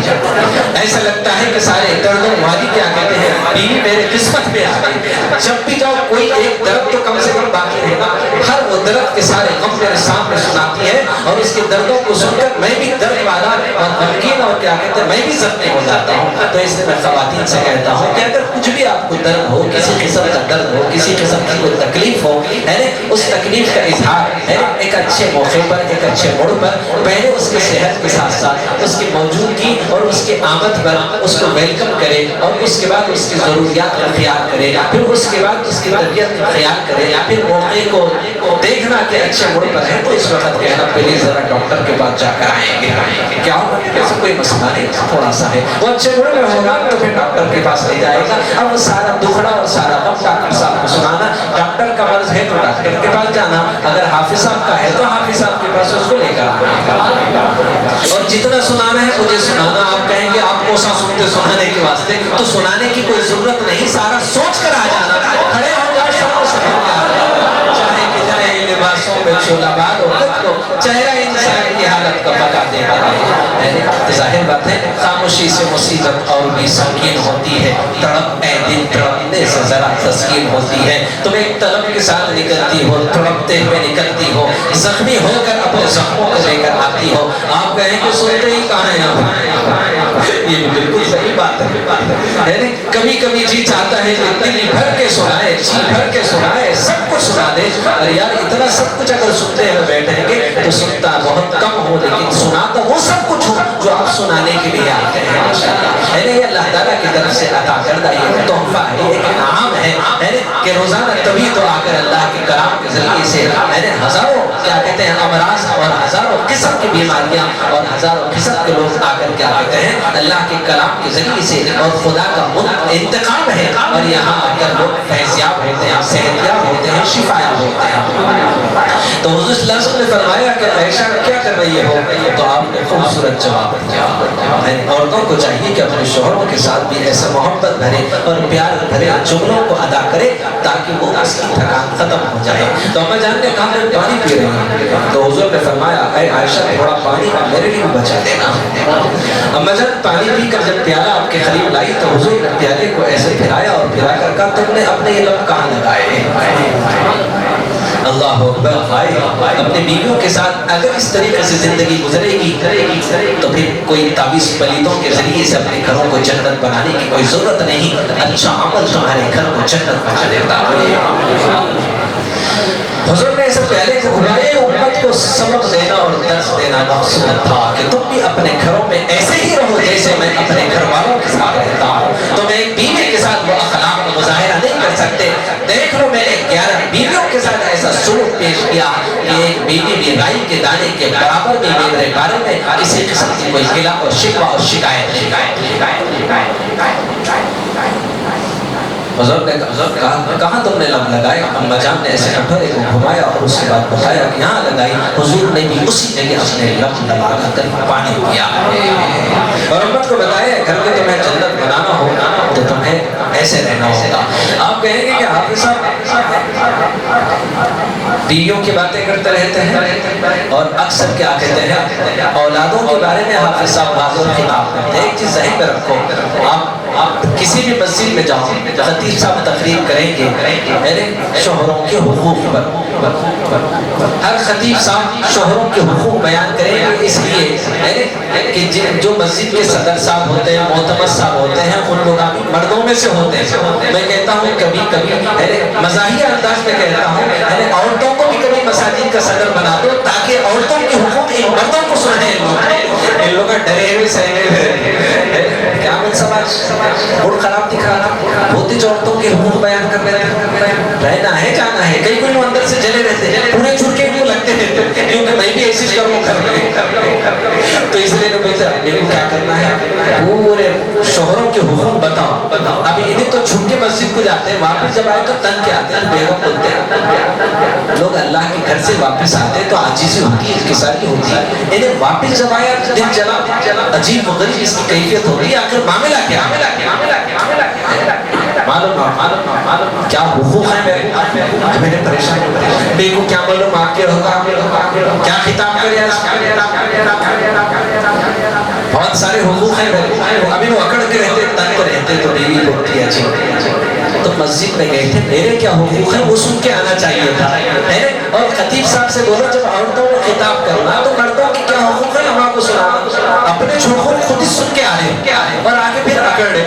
ایسا لگتا ہے کہ سارے دردوں والی کیا کہتے ہیں بیوی میرے قسمت میں آ گئی. جب بھی جاؤ کوئی ایک درد تو کم سے کم باقی رہنا. ہر وہ درد کے سارے غم میرے سامنے سناتی ہے اور اس کے دردوں کو سن کر میں بھی درد والا اور غمگین اور کیا کہتے ہیں میں بھی زخمی ہو جاتا ہوں. تو اس لیے میں خواتین سے کہتا ہوں کہ اگر کچھ بھی آپ کو درد ہو، کسی قسم کا درد ہو، کسی قسم کی کوئی تکلیف ہو ہے نا، اس تکلیف کا اظہار ہے ایک اچھے موقع پر، ایک اچھے موڑ پر پہلے اس کی صحت کے ساتھ ساتھ اس کی موجودگی اور اس کی آمد پر اس کو ویلکم کرے اور اس کے بعد اس کی ضروریات کا خیال کرے، پھر اس کے بعد اس کی طبیعت کا خیال کرے، پھر موقع کو دیکھنا کہ اچھے موڑ پر ہے تو اس وقت کہنا پلیز ذرا ڈاکٹر کے پاس جا کر آئیں گے. کیا ہوگا ایسا کوئی مسئلہ نہیں، تھوڑا سا ہے وہ اچھے موڑ میں ہوگا تو پھر ڈاکٹر کے پاس لے جائے گا. اب وہ سارا دکھڑا اور سارا غم ڈاکٹر صاحب کو سنانا، ڈاکٹر کا مرض ہے تو ڈاکٹر کے پاس جانا، اگر حافظ صاحب کا ہے تو حافظ صاحب کے پاس اس کو لے کر آنا. اور جتنا سنانا ہے مجھے سنانا. آپ کہیں گے آپ کو سنتے سنانے کے واسطے تو سنانے کی کوئی ضرورت نہیں، سارا سوچ کر آ جانا. کھڑے ہو جاؤ سب کو سمجھ میں آ جائے، چاہے کتنے لباسوں میں شعلہ باد ہو، خود کو چہرہ انسان کی حالت کا پتا دیتا ہے. ظاہر بات ہے خاموشی سے مصیبت اور بھی سنگین ہوتی ہے. تڑپ اے دل تڑپنے سے ذرا تسکین ہوتی ہے. تم ایک طلب کے ساتھ نکلتی ہو، تڑپتے ہوئے نکلتی ہو، زخمی ہو کر اپنے زخموں کو لے کر آتی ہو. آپ کہیں کہ سنتے ہی کہاں ہیں آپ؟ یہ بالکل صحیح بات ہے. کبھی کبھی جی چاہتا ہے کہ دل بھر کے سنائے، جی بھر کے سنائے، سب کچھ سنا دے. اور یار اتنا سب کچھ اگر سنتے ہوئے بیٹھیں گے تو سنتا بہت کم ہو، لیکن سناتا وہ سب کچھ ہو جو آپ سنانے کے لیے آتے ہیں. یہ اللہ تعالیٰ کی طرف سے عطا کردہ یہ تحفہ ہے، ایک انعام ہے کہ روزانہ تبھی تو آ کر اللہ کے کلام کے ذریعے سے ہزاروں کیا کہتے ہیں امراض اور ہزاروں قسم کی بیماریاں اور ہزاروں قسم کے لوگ آ کر کیا کہتے ہیں اللہ کے کلام کے ذریعے سے اور خدا کا انتقام ہے اور یہاں آ کر لوگ فیضیاب ہوتے ہیں، صحت یاب ہوتے ہیں، شفا یاب ہوتے ہیں. تو حضور صلی اللہ علیہ وسلم نے فرمایا کہ عائشہ کیا کر رہی ہو؟ تو آپ نے خوبصورت جواب دیا. عورتوں کو چاہیے کہ اپنے شوہروں کے ساتھ بھی ایسے محبت بھرے اور پیار بھرے جملوں کو ادا کرے تاکہ وہ اس کی تھکان ختم ہو جائے. تو اما جان نے کہا میں پانی پی رہی ہوں، تو حضور نے فرمایا اے عائشہ تھوڑا پانی میرے لیے بچا دینا. اما جان پانی پی کر جب پیالہ آپ کے قریب لائی تو حضور نے پیالے کو ایسے پھرایا اور پھرا کر کہا تم نے اپنے یہ لب کہاں لگائے؟ اللہ اکبر. اپنے بیویوں کے ساتھ اگر اس طریقے سے زندگی گزرے گی تو پھر کوئی تعویذ پلیتوں کے ذریعے سے اپنے گھروں کو جنت بنانے کی کوئی ضرورت نہیں. اچھا عمل تمہارے گھر کو جنت بنا دیتا ہے. حضور نے ایسے پہلے کو گھمائے امت کو سبق دینا اور درس دینا مقصود تھا کہ تم بھی اپنے گھروں میں ایسے ہی رہو جیسے میں اپنے گھر والوں کے ساتھ رہتا ہوں. تم ایک بیوی کے ساتھ وہ اخلاق کا مظاہرہ نہیں کر سکتے. دیکھ لو میں نے 11 بیویوں کے ساتھ ایسا سلوک پیش کیا کہ ایک بیوی بھی رائی کے دانے کے برابر بھی میرے بارے میں کسی قسم کی کوئی گلہ اور شکوہ اور شکایت نہیں. حضور نے کہاں تم نے لب لگائے؟ اما جان نے ایسے کٹورے کو گھمایا اور اس کے بعد بتایا کہ یہاں لگائی. حضور نے بھی اسی جگہ اپنے لب لگا کر پانی پیا اور امت کو بتایا گھر کے تمہیں جنت بنانا ہو تو تمہیں ایسے رہنا ہوگا. آپ کہیں گے کہ حافظ صاحب بیویوں کی باتیں کرتے رہتے ہیں اور اکثر کیا کہتے ہیں اولادوں کے بارے میں حافظ صاحب واضح خطاب کرتے ہیں. ایک چیز ذہن میں رکھو، آپ کسی بھی مسجد میں جاؤ خطیب صاحب تقریر کریں گے میرے شوہروں کے حقوق پر. ہر خطیب صاحب شوہروں کے حقوق بیان کریں گے اس لیے کہ جو مسجد کے صدر صاحب ہوتے ہیں، معتمد صاحب ہوتے ہیں، ان لوگ مردوں میں سے ہوتے ہیں. میں کہتا ہوں کبھی کبھی مزاحیہ انداز میں کہتا ہوں عورتوں کو بھی کبھی مساجد کا صدر بنا دو تاکہ عورتوں کے حقوق ان مردوں کو سنیں. ان لوگ ڈرے ہوئے سہنے کیا مل سماج موڈ خراب دکھ رہا ہوتی جو عورتوں کے حقوق بیان کر رہے ہیں. رہنا ہے جانا ہے. کئی کوئی اندر سے جلے رہتے ہیں پورے چھوٹ کے کیوں لگتے ہیں کیونکہ میں بھی ایسی کروں گھر میں. تو اس لیے تو بولتے ہیں کیا کرنا ہے پورے شوہروں کے حقوق بتاؤ۔ ابھی انہیں تو چھپ کے مسجد کو جاتے ہیں، واپس جب آئے تو تن کے آتے ہیں، بیگم بولتے ہیں۔ لوگ اللہ کے گھر سے واپس آتے ہیں تو عاجزی ہوتی ہے، انکساری ہوتی ہے۔ انہیں واپس جب آیا دل چلا، عجیب و غریب اس کی کیفیت ہوتی ہے، آخر معاملہ کیا معلوم کیا حقوق ہیں میرے؟ میں نے پریشان بے کو کیا معلوم آپ کے ہوگا، کیا خطاب کرے؟ بہت سارے حقوق ہیں میرے، ابھی وہ اکڑ کے رہتے، تنگ رہتے تو بیوی بولتی ہے جی۔ تو مسجد میں گئے تھے، میرے کیا حقوق ہیں وہ سن کے آنا چاہیے تھا، اور خطیب صاحب سے بولو جب عورتوں کو خطاب کرنا تو مردوں کی کیا حقوق ہیں ہم آپ کو سنانا۔ اپنے حقوق خود ہی سن کے آ رہے اور آگے پھر اکڑ رہے،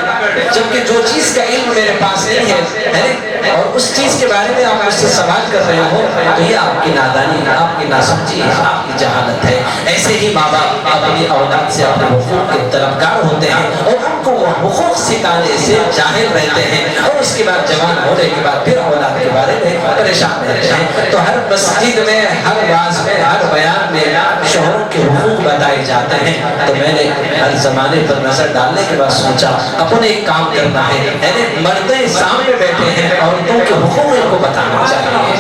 جبکہ جو چیز کا علم میرے پاس نہیں ہے اور اس چیز کے بارے میں آپ مجھ سے سوال کر رہے ہو تو یہ آپ کی نادانی، آپ کی ناسمجھی، آپ کی جہالت ہے۔ ایسے ہی ماں باپ اپنی اولاد سے اپنے حقوق کے طلبگار ہوتے ہیں اور ان کو وہ حقوق سکھانے سے جاہل رہتے ہیں، اور اس کے بعد جوان ہونے کے بعد پھر اولاد کے بارے میں پریشان رہتے ہیں۔ تو ہر مسجد میں، ہر واعظ میں، ہر بیان میں شوہروں کے حقوق بتائے جاتے ہیں۔ تو میں نے ہر زمانے پر نظر ڈالنے کے بعد سوچا اپنے ایک کام کرنا ہے، یعنی مردیں سامنے بیٹھے ہیں، عورتوں کے حقوق ان کو بتانا چاہیے۔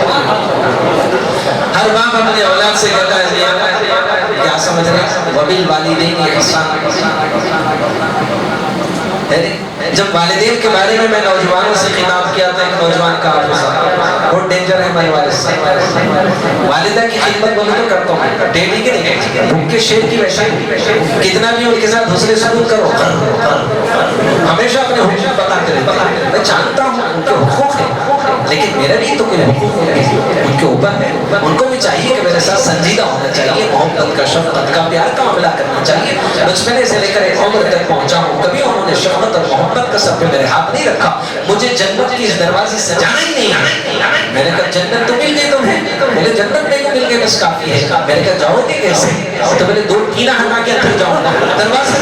ہر باپ اپنے اولاد سے کہتا ہے کیا سمجھ رہے ہیں؟ وبالوالدین احسانا۔ جب والدین کے بارے میں نوجوانوں سے خطاب کیا تھا، ایک نوجوان کا بہت ڈینجر ہے ہمارے والد سے، والدہ کی خدمت بولے تو کرتا ہوں، ڈیلی کے نہیں، بھوک کے شیر کی ویسا کتنا بھی ان کے ساتھ دوسرے سلوک کرو، ہمیشہ اپنے حقوق بتاتے رہتے۔ میں جانتا ہوں ان کے حقوق ہیں، لیکن میرے بھی تو کوئی حقوق ان کے اوپر ہے، ان کو بھی چاہیے کہ میرے ساتھ سنجیدہ ہونا چاہیے، محبت کا، شفقت کا، پیار کا معاملہ کرنا چاہیے۔ بچپنے سے لے کر ایک عمر تک پہنچا ہوں، کبھی انہوں نے شفقت اور محبت کا سر پہ میرے ہاتھ نہیں رکھا، مجھے جنت کی اس دروازے سے جانا ہی نہیں ہے۔ میں نے کہا جنت تو مل گئی تمہیں، بولے جنت میرے کو مل گئی بس کافی ہے۔ میں نے کہا جاؤ گے کیسے؟ تو میں نے 2 ٹینا ہٹا کے اندر جاؤں گا، دروازے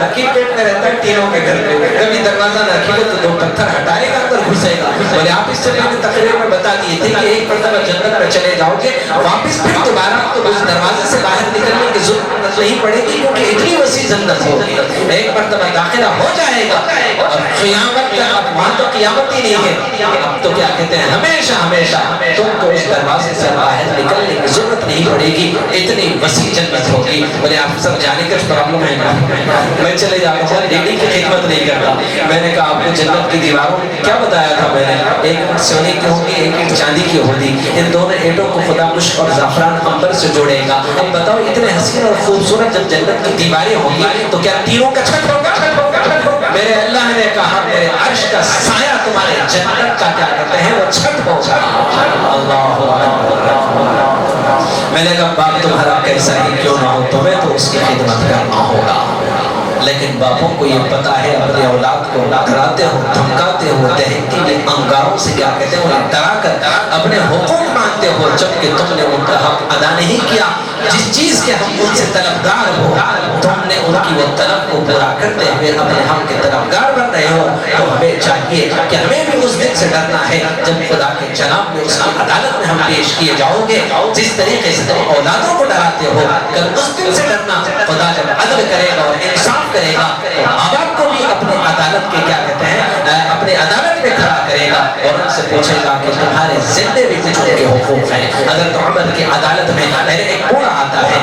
نقیب پیٹ میں رہتا ہے ٹینوں کے گھر میں، کبھی دروازہ نہ کھلے تو 2 پتھر ہٹائے گا اندر گھسے گا۔ بولے آپ اس سے پہلے تقریر میں بتا دیے تھے کہ ایک مرتبہ جنت میں چلے جاؤ گے، واپس پھر دوبارہ اس دروازے سے باہر نکلنے کی ضرورت نہیں پڑے گی، کیونکہ اتنی وسیع جنت ہوگی، ایک مرتبہ داخلہ ہو جائے گا اور قیامت تک، اب وہاں تو قیامت ہی نہیں ہے، اب تو کیا کہتے ہیں ہمیشہ ہمیشہ تم کو اس دروازے سے باہر نکلنے کی ضرورت نہیں پڑے گی، اتنی وسیع جنت ہوگی۔ بولے آپ سب جانے کا پرابلم ہے نا، میں چلے جاتا ہوں، ڈیڈی کی خدمت نہیں کرتا۔ میں نے کہا آپ کو جنت کی دیواروں کیا بتایا تھا میں نے؟ ایک اینٹ سونے کی ہوگی، ایک اینٹ چاندی کی ہوگی، ان دونوں اینٹوں کو خدا مشک اور زعفران عنبر سے جوڑے گا۔ اب بتاؤ اتنے حسین اور خوبصورت جب جنت کی دیواریں ہوں گی تو کیا تینوں کا چھت ہوگا؟ میرے اللہ نے کہا میرے عرش کا سایہ تمہارے جنت کا کیا کہتے ہیں وہ چھت ہوگا۔ اللہ، میں نے کہا باپ تمہارا کیسا ہی کیوں نہ ہو، تمہیں تو اس کی خدمت کرنا ہوگا۔ لیکن باپوں کو یہ پتا ہے اپنے اولاد کو ڈراتے ہو، دھمکاتے ہو، دہتی ہوئے انگاروں سے کیا کہتے ہیں انہیں ڈرا کر اپنے حقوق مانتے ہو، جبکہ تم نے ان کا حق ادا نہیں کیا۔ جس چیز کے ہم ان سے طلبگار ہو، تم نے ان کی وہ طلب کو پورا کرتے ہوئے اپنے حق کے طلبگار بن رہے ہو، تو ہمیں چاہیے کہ ہمیں بھی اس دن سے ڈرنا ہے جب خدا کے جناب میں اس کی عدالت میں ہم پیش کیے جاؤ گے۔ جس طریقے سے تم اولادوں کو ڈراتے ہو، کل اس دن سے ڈرنا خدا جب عدل کرے گا اور انصاف کرے گا تو ماں باپ کو بھی اپنے عدالت کے کیا کہتے ہیں اپنے عدالت میں کھڑا کرے گا اور ان سے پوچھے گا کہ تمہارے زندے بھی کچھ ان کے حقوق ہیں۔ اگر تو عمر کی عدالت میں ایک بوڑھا آتا ہے،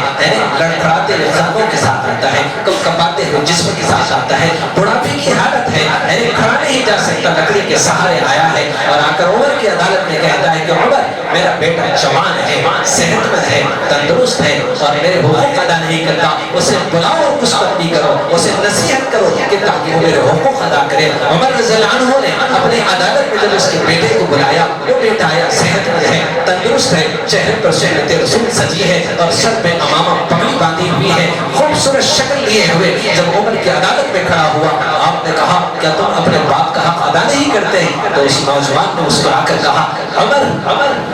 لڑکھڑاتے ہوئے زنگوں کے ساتھ آتا ہے، کپاتے ہوئے جسم کے ساتھ آتا ہے، بڑھاپے کی حالت ہے، کھڑا نہیں جا سکتا، لکڑی کے سہارے آیا ہے اور آ کر عمر کی عدالت میں کہتا ہے کہ عمر میرا بیٹا جوان ہے، صحت مند ہے، تندرست ہے اور میرے حقوق ادا نہیں کرتا، اسے بلاؤ اور کچھ بھی کرو، اسے نصیحت کرو کہ تاکہ وہ میرے حقوق ادا کرے۔ عمر رضی اللہ عنہ نے اپنی عدالت میں جب اس کے بیٹے کو بلایا، وہ بیٹا آیا، صحت مند ہے، تندرست ہے، چہرے پر سنت رسول سجی ہے اور سر پہ امامہ پگڑی باندھی ہوئی ہے، خوبصورت شکل لیے ہوئے جب عمر کی عدالت میں کھڑا ہوا، آپ نے کہا کیا تم اپنے باپ کا حق ادا نہیں کرتے ہیں؟ تو اس نوجوان نے مسکرا کر کہا عمر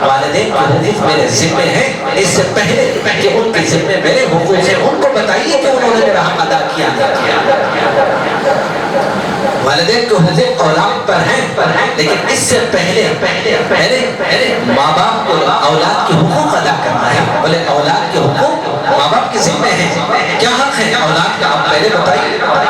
والدین کے حقوق میرے ذمے ہیں، اس سے پہلے کہ ان کے ذمے میرے حقوق ہیں ان کو بتائیے کہ انہوں نے میرا حق ادا کیا نہیں کیا۔ والدین کے حقوق اولاد پر ہیں، لیکن اس سے پہلے ماں باپ کو اولاد کے حقوق ادا کرنا ہے۔ بولے اولاد کے حقوق ماں باپ کے ذمے ہیں، کیا حق ہے اولاد کا آپ پہلے بتائیے۔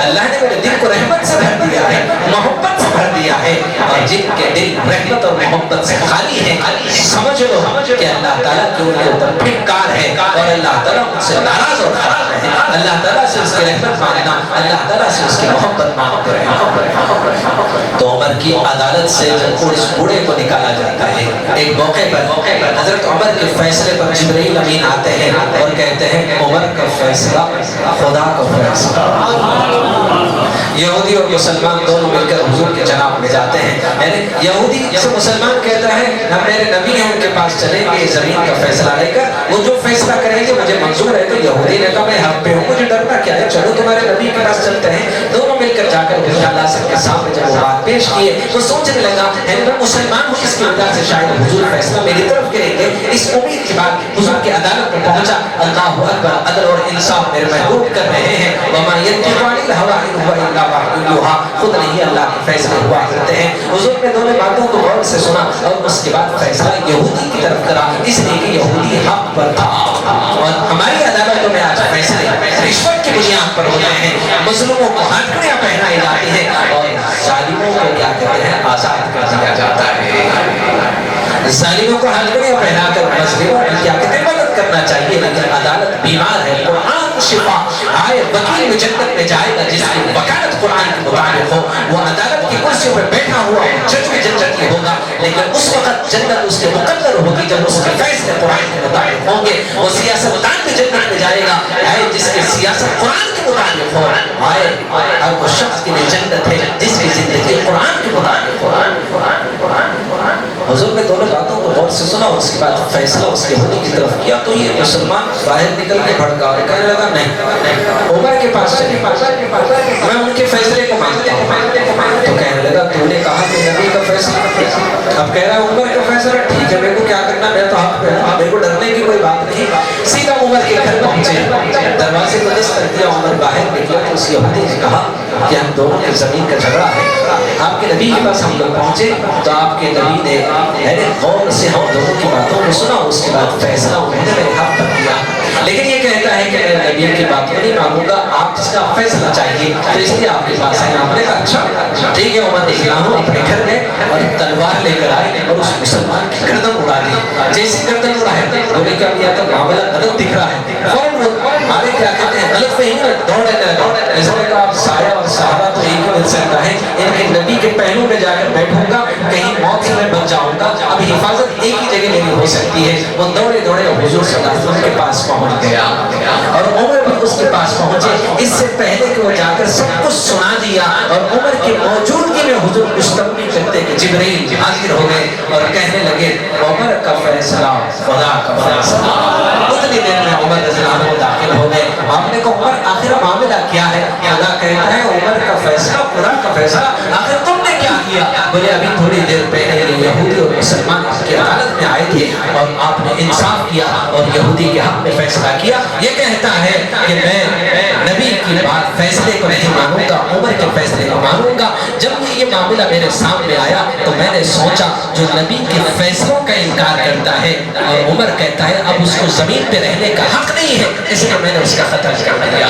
اللہ نے میرے دل کو رحمت سے بھر دیا ہے، محبت سے بھر دیا ہے، اور جن کے دل رحمت اور محبت سے خالی ہے سمجھ لو کہ اللہ تعالیٰ کی ان کے اوپر پھٹکار ہے اور اللہ تعالیٰ ان سے ناراض اور خراب ہے۔ اللہ تعالیٰ سے اس کی رحمت مانگنا، اللہ تعالیٰ سے اس کی محبت مانگتے رہنا۔ تو عمر کی عدالت سے اس بوڑھے کو نکالا جاتا ہے۔ ایک موقع پر حضرت عمر کے فیصلے پر جبرائیل امین آتے ہیں اور کہتے ہیں عمر کا فیصلہ خدا کا فیصلہ۔ یہودی اور مسلمان دونوں مل کر حضور کے جناب میں جاتے ہیں، یعنی یہودی سے مسلمان کہتا ہے ہم میرے نبی ہیں ان کے پاس چلیں گے زمین کا فیصلہ لے کر، وہ جو فیصلہ کریں گے مجھے منظور ہے۔ تو یہودی نے کہا میں حق پہ ہوں، مجھے ڈرنا کیا ہے، چلو تمہارے نبی کے پاس چلتے ہیں۔ دونوں مل کر جا کر حضور اللہ کے سامنے جب وہ بات پیش کیے تو سوچنے لگا میں مسلمان ہوں، اس کی وجہ سے شاید حضور فیصلہ میری طرف کریں گے۔ اس امید کے بعد حضور کی عدالت میں پہنچا، اللہ اکبر، عدل اور انصاف میرے محبوب کر رہے ہیں۔ وما ينطق عن الهوى ان هو الا وحی یوحی، خود نہیں اللہ کے فیصلے ہوا کرتے ہیں۔ حضور نے دونوں باتوں کو غور سے سنا اور اس کے بعد فیصلہ یہودی کی طرف کرا، اس لیے کہ یہودی حق پر تھا۔ اور ہماری عدالتوں میں آج فیصلے رشوت کی بنیاد پر ہوتے ہیں، مظلوموں کو ہتھکڑیاں پہنائی جاتی ہیں اور ظالموں کو کیا کہتے ہیں آزاد کر دیا جاتا ہے۔ ظالموں کو ہتھکڑیاں پہنا کر مظلوموں کی کیا کہتے ہیں مدد کرنا چاہیے، لیکن عدالت بیمار ہے۔ قرآن شفا آئے، وکیل بھی جنت میں جائے گا جس کی وکالت قرآن کے مطابق ہو، وہ عدالت کی کرسی پر بیٹھا ہوا جج بھی جنت ہی ہوگا، لیکن اس وقت جنت اس کے مقدر ہوگی جب اس کے فیصلے قرآن کے مطابق ہوں گے۔ وہ سیاستدان بھی جنت میں جائے گا آئے جس کی سیاست قرآن کے مطابق ہو، آئے اور وہ شخص کے لیے جنت ہے جس کی زندگی قرآن کے مطابق ہو۔ حضور نے دونوں باتوں کو غور سے سنا، اس کے بعد فیصلہ اس کے ہونے کی طرف کیا تو یہ مسلمان باہر نکل کے بھڑکا اور کہنے لگا نہیں عمر کے پاس چلے، میں ان کے فیصلے کو مانتا ہوں۔ تو کہنے لگا تو نے کہا کہ نبی کا فیصلہ، اب کہہ رہا ہے عمر کا فیصلہ ٹھیک ہے، میرے کو کیا کرنا، میں تو حق پہ ہوں، میرے کو ڈرنے کی کوئی بات نہیں۔ سیدھا عمر کے گھر پہنچے، دروازے کو دستک دیا، عمر باہر نکلا تو اس یہودی نے کہا کہ ہم دونوں کی زمین کا جھگڑا ہے، آپ کے نبی کے پاس ہم لوگ پہنچے تو آپ کے نبی نے غور سے ہم دونوں کی باتوں کو سنا، اس کے بعد فیصلہ انہوں نے میرے حق پر کیا، لیکن یہ کہتا ہے کہ میں نبی کی بات کو نہیں مانوں گا، آپ جس کا فیصلہ چاہیے تو اس لیے آپ کے پاس ہے۔ آپ نے کہا اچھا ٹھیک ہے، عمر رضی اللہ عنہ اپنے گھر گئے اور تلوار لے کر آئے اور اس مسلمان کی گردن اڑا دی۔ جیسی گردن اڑائے انہوں نے کیا کیا تھا معاملہ غلط دکھ رہا ہے، فوراً ہمارے کیا کہتے ہیں غلط فہمی میں دوڑنے لگا۔ ایسا نے کہا سایہ اور سہارا تو ایک ہی مل سکتا ہے، ان کے نبی کے پہلو میں جا کر بیٹھوں گا، کہیں موت سے میں بچ جاؤں گا، اب حفاظت ایک ہی جگہ میری ہو سکتی ہے۔ وہ دوڑے دوڑے حضور صلی اللہ علیہ وسلم کے پاس پہنچ گیا اور عمر بھی اس کے پاس پہنچے، اس سے پہلے کہ وہ جا کر سب کچھ سنا دیا، اور عمر کی موجودگی میں حضور مستقبل کرتے کہ جبرائیل حاضر ہو گئے اور کہنے لگے عمر کا فیصلہ خدا کا فیصلہ۔ اتنی دیر میں عمر رضی اللہ عنہ داخل ہو گئے۔ آپ نے کہا عمر آخر معاملہ کیا ہے؟ خدا کہتا ہے عمر کا فیصلہ خدا کا فیصلہ، آخر تم نے کیا کیا؟ بولے ابھی تھوڑی دیر پہلے یہودی اور مسلمان آپ کی عدالت میں آئے تھے اور آپ نے انصاف کیا اور یہودی کے حق میں فیصلہ کیا۔ یہ کہتا ہے کہ میں نبی کی بات فیصلے کو نہیں مانوں گا، عمر کے فیصلے کو مانوں گا۔ جب یہ معاملہ میرے سامنے آیا تو میں نے سوچا جو نبی کے فیصلوں کا انکار کرتا ہے، اور عمر کہتا ہے اب اس کو زمین پہ رہنے کا حق نہیں ہے، اس لیے میں نے اس کا قتل کر دیا۔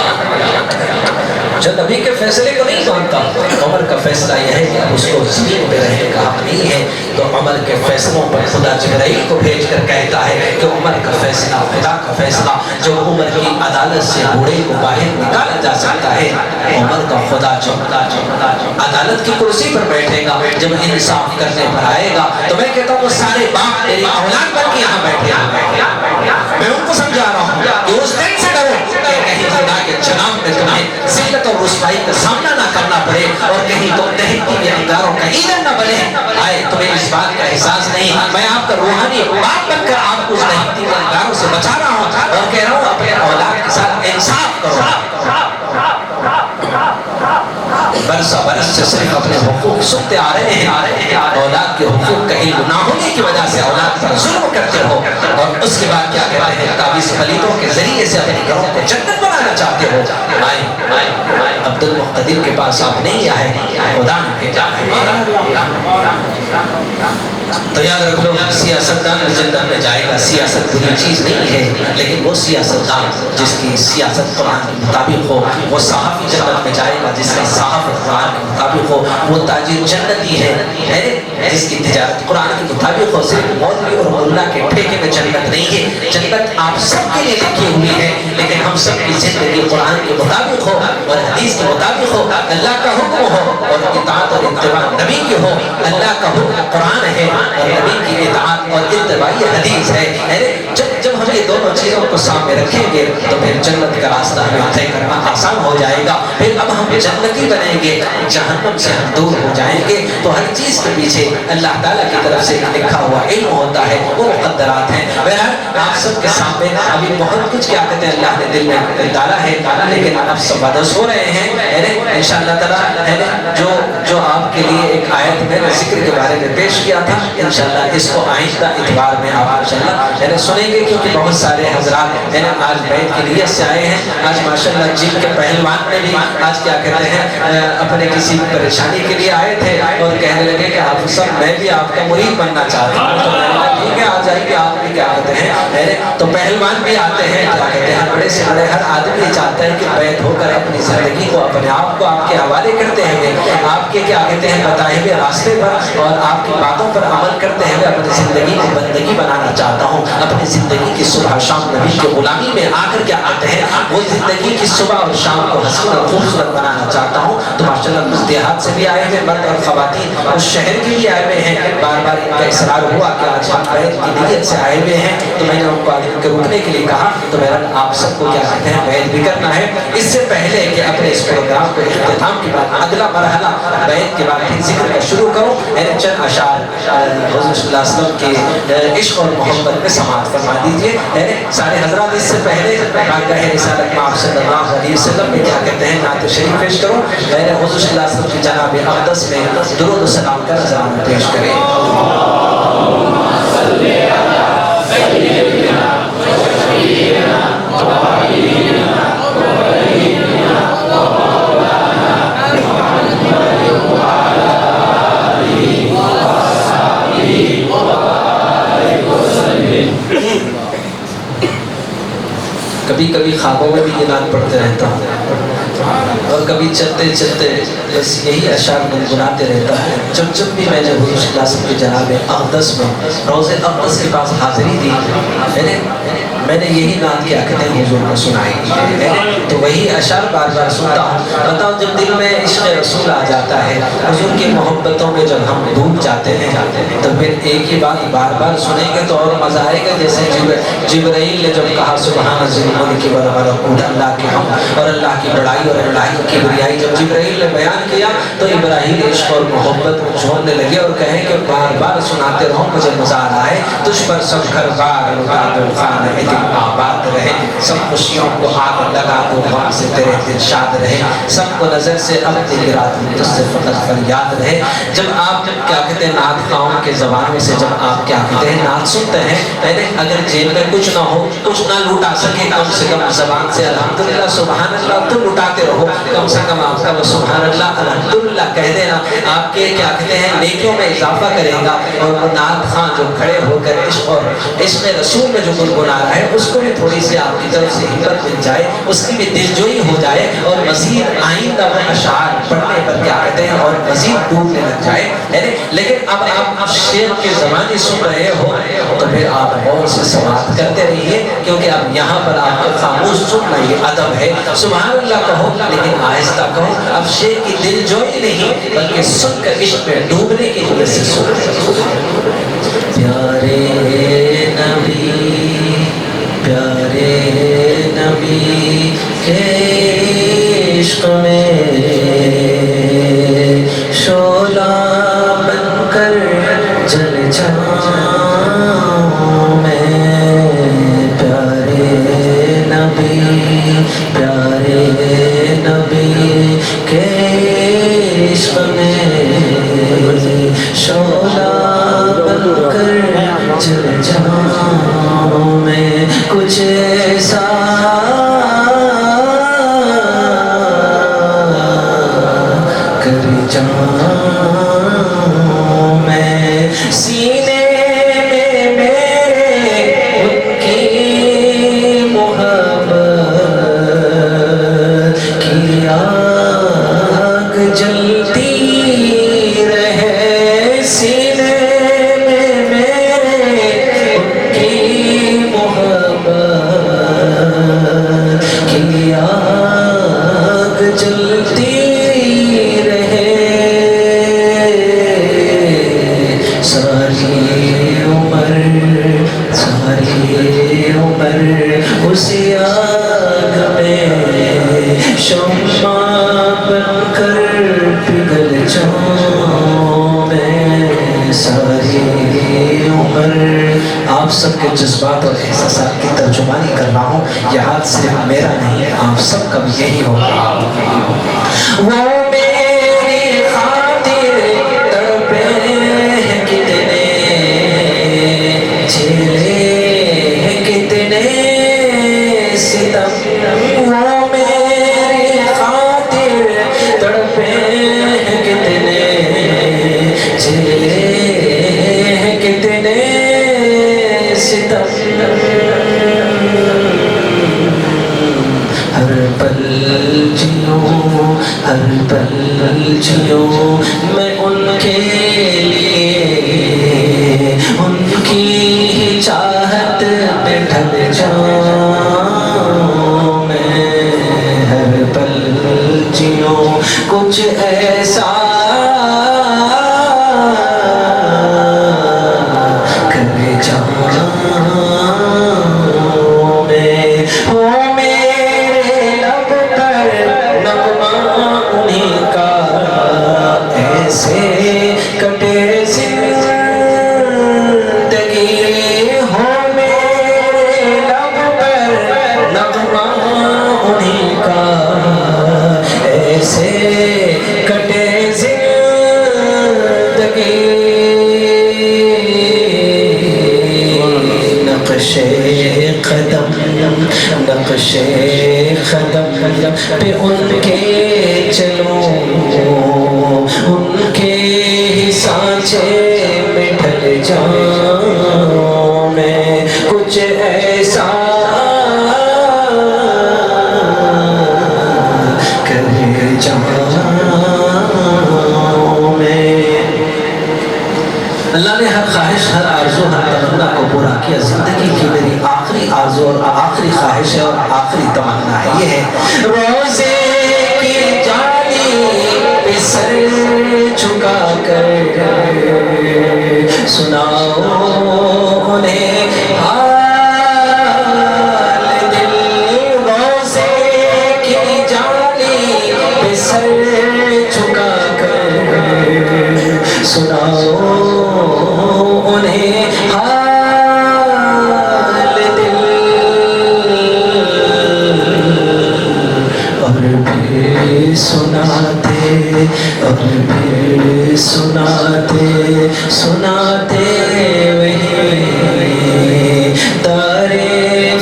جو نبی کے فیصلے کو نہیں مانتا، عمر کا فیصلہ یہ ہے کہ اب اس کو زمین پہ رہنے کا حق نہیں ہے، تو عمر کے فیصلوں پر خدا جبرائیل کو بھیج کر کہتا ہے کہ عمر کا فیصلہ خدا کا فیصلہ، جو عمر کی عدالت سے بوڑھے کو باہر نکالا جا سکتا ہے، عمر کا خدا جو عدالت کی کرسی پر بیٹھے گا، جب انصاف کرنے پر آئے گا تو میں کہتا ہوں وہ سارے باپ میری اولاد بن کے یہاں بیٹھے ہیں، میں ان کو سمجھا رہا ہوں کہ اس دن سے ڈرو کہ کہیں خدا کے جناب میں تمہیں ذلت اور رسوائی کا سامنا نہ کرنا پڑے اور کہیں تم دہتی کے انگاروں کا ایندھن نہ بنے۔ آئے تمہیں اس بات کا احساس نہیں، میں آپ کا روحانی باپ بن کر آپ کو اس دہتی کے انگاروں سے بچا رہا ہوں اور کہہ رہا ہوں اپنے اولاد کے ساتھ انصاف کرو۔ برسہ برس سے صرف اپنے حقوق سنتے آ رہے ہیں، اولاد کے حقوق کہیں نہ ہونے کی وجہ سے اولاد پر ظلم کرتے ہو، اور اس کے بعد کیا کہتے ہیں تعویذ پلیتوں کے ذریعے سے اپنے گھروں کو جنت بنانا چاہتے ہو، آئے عبد المقتدر کے پاس آپ نہیں آئے، خدا نے بھیجا ہے۔ تو یاد رکھ لو سیاستدان جنت میں جائے گا، سیاست بری چیز نہیں ہے، لیکن وہ سیاستدان جس کی سیاست قرآن کے مطابق ہو، وہ صحافی جنت میں جائے گا جس کی صحافت قرآن کے مطابق ہو، وہ تاجر جنتی ہے جس کی تجارت قرآن کے مطابق ہو۔ صرف مولوی اور مولا کے ٹھیکے میں جنت نہیں ہے، جنت آپ سب کے لیے لکھی ہوئی ہے، لیکن ہم سب کی زندگی قرآن کے مطابق ہو اور حدیث کے مطابق ہو، اللہ کا حکم ہو اور اطاعت اور اتباع نبی کی ہو۔ اللہ کا حکم قرآن ہے اور نبی کی اطاعت اور اتباع حدیث ہے۔ جب ہم یہ دونوں چیزوں کو سامنے رکھیں گے تو پھر جنت کا راستہ ہمیں طے کرنا آسان ہو جائے گا۔ پھر اب ہم جنتی بنیں گے، جہنم سے ہم دور ہو جائیں گے۔ تو ہر چیز کے پیچھے اللہ تعالیٰ کی طرف سے لکھا ہوا علم ہوتا ہے، وہ مقدرات ہیں۔ بہرحال آپ سب کے سامنے ابھی بہت کچھ کیا کہتے ہیں اللہ نے دل میں ڈالا ہے، لیکن اب سب وعدس ہو رہے ہیں انشاءاللہ تعالیٰ۔ جو آپ کے لیے ایک آیت میں نے ذکر کے بارے میں پیش کیا تھا، انشاءاللہ اس کو آئندہ اتوار میں آپ انشاءاللہ سنیں گے، کیونکہ بہت سارے حضرات آج بیت کی نیت سے آئے ہیں۔ آج ماشاءاللہ جن کے پہلوان میں بھی آج کیا کہتے ہیں اپنے کسی پریشانی کے لیے آئے تھے اور کہنے لگے کہ آپ سب میں بھی آپ کا مرید بننا چاہتا ہوں، تو میں نے کہا ٹھیک ہے آ جائیے آپ بھی کیا کہتے ہیں۔ تو پہلوان بھی آتے ہیں، کیا کہتے ہیں بڑے سے بڑے ہر آدمی یہ چاہتا ہے کہ بیت ہو کر اپنی زندگی کو اپنے آپ کو آپ کے حوالے کرتے ہیں، آپ کے کیا کہتے ہیں بتائے ہوئے راستے پر اور آپ کی باتوں پر عمل کرتے ہوئے اپنی زندگی کو بندگی بنانا چاہتا ہوں۔ اپنی زندگی کی صبح شام نبی کے غلامی میں آ کر کیا کرتے ہیں وہ زندگی کی صبح اور شام کو حسین اور خوبصورت بنانا چاہتا ہوں۔ تو ماشاءاللہ اس دیہات سے بھی آئے ہوئے مرد اور خواتین، اس شہر کے بھی آئے ہوئے ہیں، بار بار ان کا اصرار ہوا کہ آج ہم بیت کی نیت سے آئے ہوئے ہیں، تو میں نے ان کو آج رکنے کے لیے کہا۔ تو بہرحال آپ سب کو کیا کہتے ہیں بیت بھی کرنا ہے۔ اس سے پہلے کہ اپنے اس پروگرام کو اختتام کے بعد اگلا مرحلہ بیت کے بعد پھر ذکر کا شروع کروں، چند اشعار حضور صلی اللہ علیہ وسلم کے عشق اور محبت میں سماعت فرما دیجیے۔ سارے حضرات اس سے پہلے بارگاہ رسالت مآب صلی اللہ علیہ وسلم میں کیا کہتے ہیں نعت شریف پیش کروں، حضور صلی اللہ علیہ وسلم کی جناب اقدس میں درود و سلام کا نذرانہ پیش کریں۔ کبھی کبھی خوابوں میں بھی یہ نعت پڑھتے رہتا ہوں اور کبھی چلتے چلتے بس یہی اشعار گنگناتے رہتا ہے۔ جب بھی میں نے حضور صلی اللہ علیہ وسلم کے جناب اقدس میں روضہ اقدس کے پاس حاضری دی، میں نے یہی نعت کیا کہتے ہیں حضور کو سنائی، تو وہی اشعار بار بار سنتا ہوں۔ بتاؤ جب دل میں عشق رسول آ جاتا ہے، حضور کی محبتوں میں جب ہم ڈوب جاتے ہیں تو پھر ایک ہی بات بار بار سنیں گے تو اور مزہ آئے گا۔ جیسے جبرائیل نے جب کہا سبحان ذی الملک والملکوت، اللہ کے حمد اور اللہ کی بڑائی اور اللہ کی کبریائی جب جبرائیل نے بیان کیا تو ابراہیم عشق اور محبت کو چھوڑنے لگے اور کہیں کہ بار بار سناتے رہو مجھے مزہ آ رہا ہے، تجھ پر سب گھر بار لٹا دو خانہ دل آباد رہے، سب خوشیوں کو آگ لگا دو غم سے تیرے دل شاد رہے، سب کو نظر سے اب تیری رات میں تجھ سے فقط فریاد رہے۔ جب آپ کیا کہتے ہیں نعت خواہوں کے زبانوں سے جب آپ کیا کہتے ہیں نعت سنتے ہیں، اگر جیب میں کچھ نہ ہو کچھ نہ لوٹا سکے کم سے کم زبان سے الحمدللہ سبحان اللہ تو لٹاتے رہو، کم سے کم آپ کا وہ سبحان اللہ الحمدللہ کہہ دینا آپ کے کیا کہتے ہیں نیکیوں میں اضافہ کرے گا۔ اور وہ نعت خواہ جو کھڑے ہو کر عشق اور عشق رسول میں جو گنگنا رہا ہے اس کو بھی تھوڑی سی آپ کی طرف سے ہمت مل جائے، اس کی بھی دلجوئی ہو جائے اور مزید آئندہ وہ اشعار پڑھنے پر کیا کہتے ہیں اور مزید ڈوبنے لگ جائے۔ لیکن اب آپ شعر کے زمانے سن رہے ہو تو پھر آپ غور سے سماعت کرتے رہیے، کیونکہ اب یہاں پر آپ کا خاموش سننا یہ ادب ہے۔ سبحان اللہ کہو لیکن آہستہ کہو، اب شعر کی دلجوئی نہیں بلکہ سن کر عشق میں ڈوبنے کی وجہ سے سنو۔ پیارے نبی پیارے نبی کے عشق میں شعلہ بن کر جل جاؤں میں، پیارے نبی کے عشق میں شعلہ بن کر جل ساری عمر اسی آگ میں شمع بن کر پگھل جاؤں میں ساری عمر. آپ سب کے جذبات اور احساسات کی ترجمانی کر رہا ہوں. یہ ہاتھ صرف میرا نہیں، آپ سب کا بھی یہی ہوگا. وہ میری خاطر تڑپے ہیں کتنے، جھیلے ہیں کتنے ستم. وہ میری خاطر تڑپے ہیں کتنے، جھیلے ہیں کتنے ستم. ہر پل جیوں، ہر پل جیوں میں ان کے لیے، ان کی ہی چاہت پہ ڈھل جاؤں میں. ہر پل جیوں کچھ ایسا کر جاؤں میں. ہو میرے لب پر نغمہ انہیں کا، ایسے کٹے زندگی. ہو میرے لب پر نغمہ انہیں کا، ایسے کٹے زندگی. نقش قدم، نقش قدم پہ ان کے چلو، ان کے ہی سانچے میں ڈھل جاؤں میں. کچھ ایسا کر جاؤں میں. اللہ نے ہر خواہش، ہر آرزو، ہر تمنا کو پورا کیا. زندگی کی میری آخری آرزو اور آخری خواہش ہے اور آخری تمنا ہے. یہ ہے روزے کی جالی پہ سر جھکا کر سناؤ انہیں حال دل. روزے کی جالی پہ سر جھکا کر سناؤ انہیں حال دل. اور بھی سناتے، اور بھی سناتے، سناتے وہی دارِ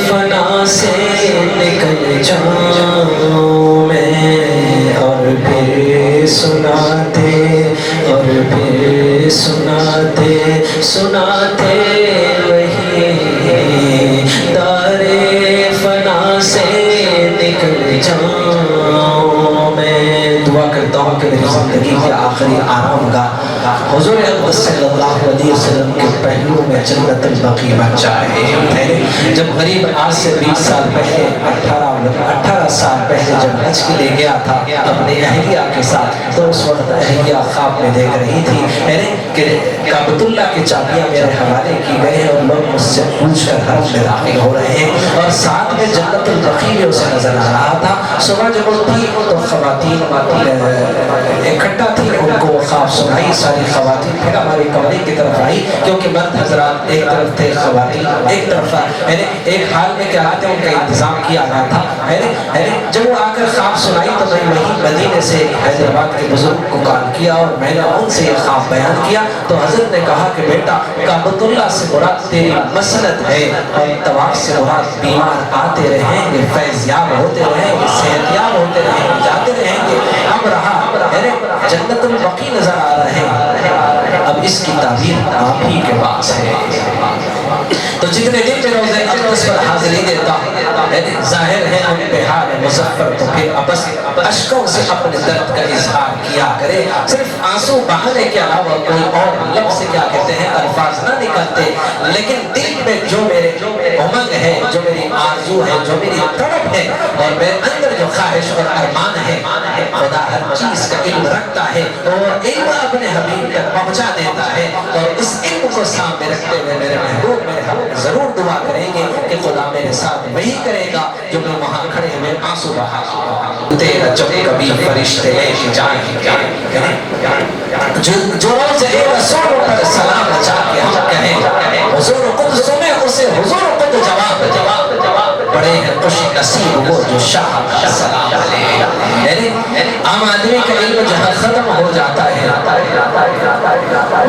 فنا سے نکل جاؤں میں. اور بھی سناتے، اور بھی سناتے، سناتے وہی دارِ فنا سے نکل جاؤں میں. دعا کرتا ہوں کہ میری زندگی کے آخری آرام گاہ حضور اقدس صلی اللہ علیہ وسلم کے پہلو میں جنت البقیع بن جائے. جب غریب آج سے 20 سال پہلے، 18 سال پہلے جب حج کے لیے گیا تھا اپنی اہلیہ کے ساتھ، تو اس وقت اہلیہ خواب میں دیکھ رہی تھی کہ کعبۃ اللہ کی چابیاں میرے حوالے کی گئے ہیں اور لوگ مجھ سے پوچھ کر حرم میں داخل ہو رہے ہیں، اور ساتھ میں جنت البقیع میں اسے نظر آ رہا تھا. صبح جب اٹھی تو خواتین اکٹھا تھی، ان کو خواب سنائی. ساری خواتین پھر ہماری کمرے کی طرف آئی، کیونکہ مرد حضرات ایک طرف تھے، خواتین ایک طرف. ایک حال میں کیا آتے ہیں، ان کا انتظام کیا گیا تھا. جب وہ آ کر خواب سنائی تو میں وہیں مدینے سے حیدرآباد کے بزرگ کو کال کیا اور میں نے ان سے یہ خواب بیان کیا. تو حضرت نے کہا کہ بیٹا، کعبۃ اللہ سے مراد تیری مسند ہے، اور طواف سے مراد بیمار آتے رہیں گے، فیض یاب ہوتے رہیں گے، صحت یاب ہوتے رہیں گے، جاتے رہیں گے. اب رہا جنت البقیع نظر آ رہا ہے، اب اس کی تعبیر آپ ہی کے پاس ہے. تو جتنے دن میں روزے اقدس پر حاضری دیتا ظاہر ہے ان پہ حال مظفر، تو پھر ابس اشکوں سے اپنے درد کا اظہار کیا کرے. صرف آنسو بہانے کے علاوہ کوئی اور لفظ کیا کہتے ہیں الفاظ نہ نکلتے، لیکن دل میں جو میرے امنگ ہے، جو میری آرزو ہے، جو میری تڑپ ہے، اور میرے اندر جو خواہش اور ارمان ہے، خدا ہر چیز کا علم رکھتا ہے اور علم اپنے حبیب تک پہنچا دیتا ہے. اور اس علم کو سامنے رکھتے ہوئے میرے محبوب، میرے ضرور دعا کریں گے کہ خدا میرے ساتھ وہی کرے گا جو میں وہاں کھڑے ہوئے آنسو بہا تیرا جب کبھی فرشتے لے کے جائیں جو روز رسول پر سلام اچھا کے ہم کہیں حضور خود سنے اسے حضور خود جواب بڑے ہیں خوش نصیب وہ جو شاہ کا سلام علیہ. یعنی عام آدمی کا علم جہاں ختم ہو جاتا ہے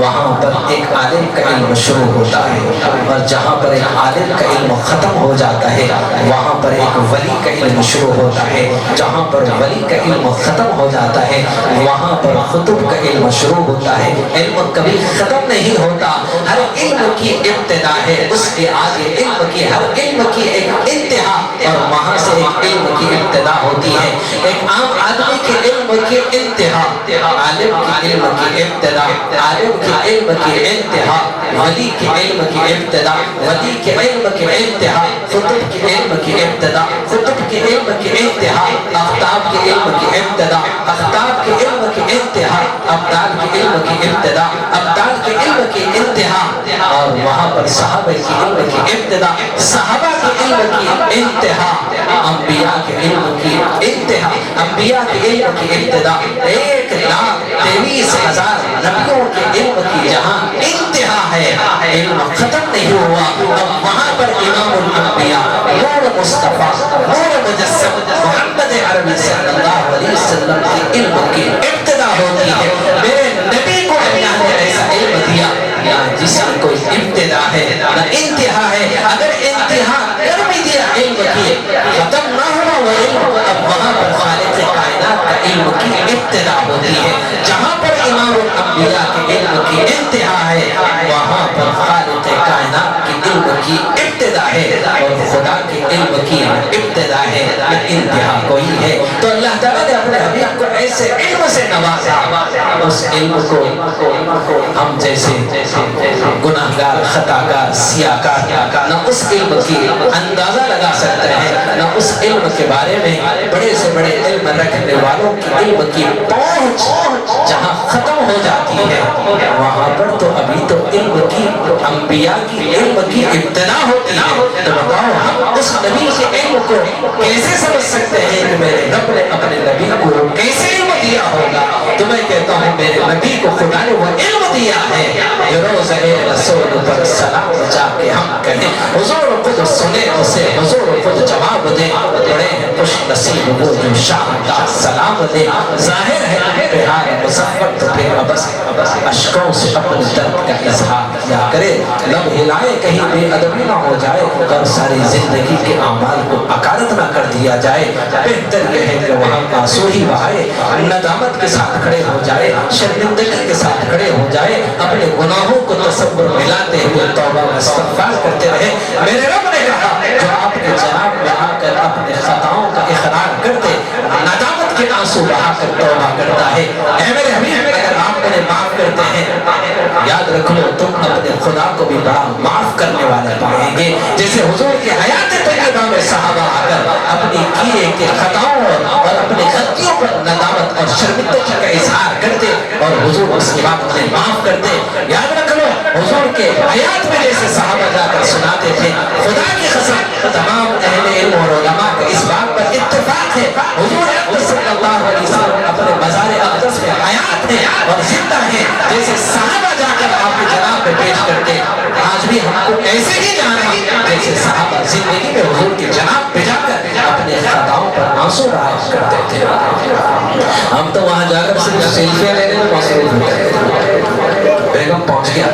وہاں پر ایک عالم کا علم شروع ہوتا ہے، اور جہاں پر ایک عالم کا علم ختم ہو جاتا ہے وہاں پر ایک ولی کا علم شروع ہوتا ہے. جہاں پر ولی کا علم ختم ہو جاتا ہے وہاں پر خطب کا علم شروع ہوتا ہے. علم کبھی ختم نہیں ہوتا، ہر علم کی ابتدا ہے، اس کے آگے علم کی ہر علم کی ایک انتہا اور وہاں سے ایک علم کی ابتدا ہوتی ہے. ایک عام آدمی کے علم کی انتہا، عالم کی علم کی ابتدا، عالم کی علم کی انتہا، ولی کے علم کی ابتدا، ولی کے علم کی انتہا، خطب کے علم کی ابتدا، خطب کے علم کی انتہا، افتاب کے علم کی ابتدا، افتاب کے علم کی انتہا، ابدال کے علم کی ابتدا، ابدال کے علم کی انتہا، اور وہاں پر صحابہ کی علم کی ابتدا، صحابہ کے علم کی انتہا، انبیاء کے علم کی انتہا، انبیاء کے علم کی ابتدا. 1,23,000 نبیوں کے علم کی جہاں انتہا ہے، علم ختم نہیں ہوا، اب وہاں پر امام الانبیاء نور مصطفیٰ نور مجسم محمد عربی صلی اللہ علیہ وسلم کی علم کی ابتدا ہوتی ہے. میرے نبی کو اللہ نے ایسا علم دیا جس کی کوئی ابتدا ہے نہ انتہا ہے. اگر انتہا کر بھی دیا علم کی ختم نہ ہوا وہ علم، اب وہاں پر خالق کائنات کا علم کی ابتدا ہوتی ہے. جہاں پر امام الانبیاء کے علم کی انتہا ہے وہاں پر خالق کائنات کے علم کی ابتدا ہے، اور خدا کے علم کی ابتدا ہے نہ انتہا کوئی ہے. تو اللہ تعالیٰ نے اپنے حبیب کو ایسے علم سے نوازا، اس علم کو ہم جیسے گناہگار خطاکار سیاکار نہ اس علم کی اندازہ لگا سکتے ہیں، نہ اس علم کے بارے میں بڑے سے بڑے علم رکھنے والوں کی علم کی پہنچ جہاں ختم ہو جاتی ہے وہاں پر تو ابھی تو علم کی انبیاء کی علم کی ابتدا ہوتی ہے. تو بتاؤ ہم اس نبی کے علم کو کیسے سمجھ سکتے ہیں کہ میرے رب نے اپنے نبی کو کیسے علم دیا ہوگا؟ تو میں کہتا ہوں میرے نبی کو خدا نے وہ علم دیا ہے جو روز رسول پر سلام بچا کے ہم کہیں حضور خود سنے اسے حضور خود جواب دے. بڑے ہیں خوش نصیب وہ جو شاہ کا سلام دے. ظاہر ہے بہار مظفر تو پھر ابس اشکوں سے اپنے درد کا اظہار کیا کرے، لب ہلائے کہیں بے ادبی نہ ہو جائے اور ساری زندگی کے اعمال کو اکارت نہ کر دیا جائے. بہتر یہ ہے کہ وہاں آنسو ہی بہائے، ندامت کے ساتھ کھڑے ہو جائے، شرمندگی کے ساتھ کھڑے ہو جائے، اپنے گناہوں کو تصور ملاتے ہوئے توبہ و استغفار کرتے رہے. میرے رب نے کہا جو آپ کے جناب میں آ کر اپنے خطاؤں کا اقرار کرتے ندامت کے آنسو بہا کر توبہ کرتا ہے، اے میرے حبیب اگر آپ انہیں معاف کرتے ہیں یاد رکھ لو تم اپنے خدا کو بھی بڑا معاف کرنے والے پائیں گے. جیسے حضور کی حیات طیبہ میں صحابہ آ کر اپنی کیے کے خطاؤں اور اپنی غلطیوں پر ندامت اور شرمندگی کا اظہار کرتے اور حضور اس کے بعد انہیں معاف کرتے. یاد رکھ لو حضور کے حیات میں جیسے صحابہ جا کر سناتے تھے، خدا کی قسم تمام اہل علم اور علماء کا اس بات پر اتفاق ہے حضور صلی اللہ علیہ وسلم اپنے مزار اقدس میں حیات ہیں اور زندہ ہیں. جیسے صحابہ جا کر آپ کے جناب میں پیش کرتے، آج بھی ہم کو ایسے ہی جانا جیسے صحابہ زندگی میں حضور کے جناب پہ جا کر اپنے خطاؤں پر آنسو بہایا کرتے تھے. ہم تو وہاں جا کر صرف سیلفیاں لینے میں مصروف ہوتے تھے. بیگم پہنچ گیا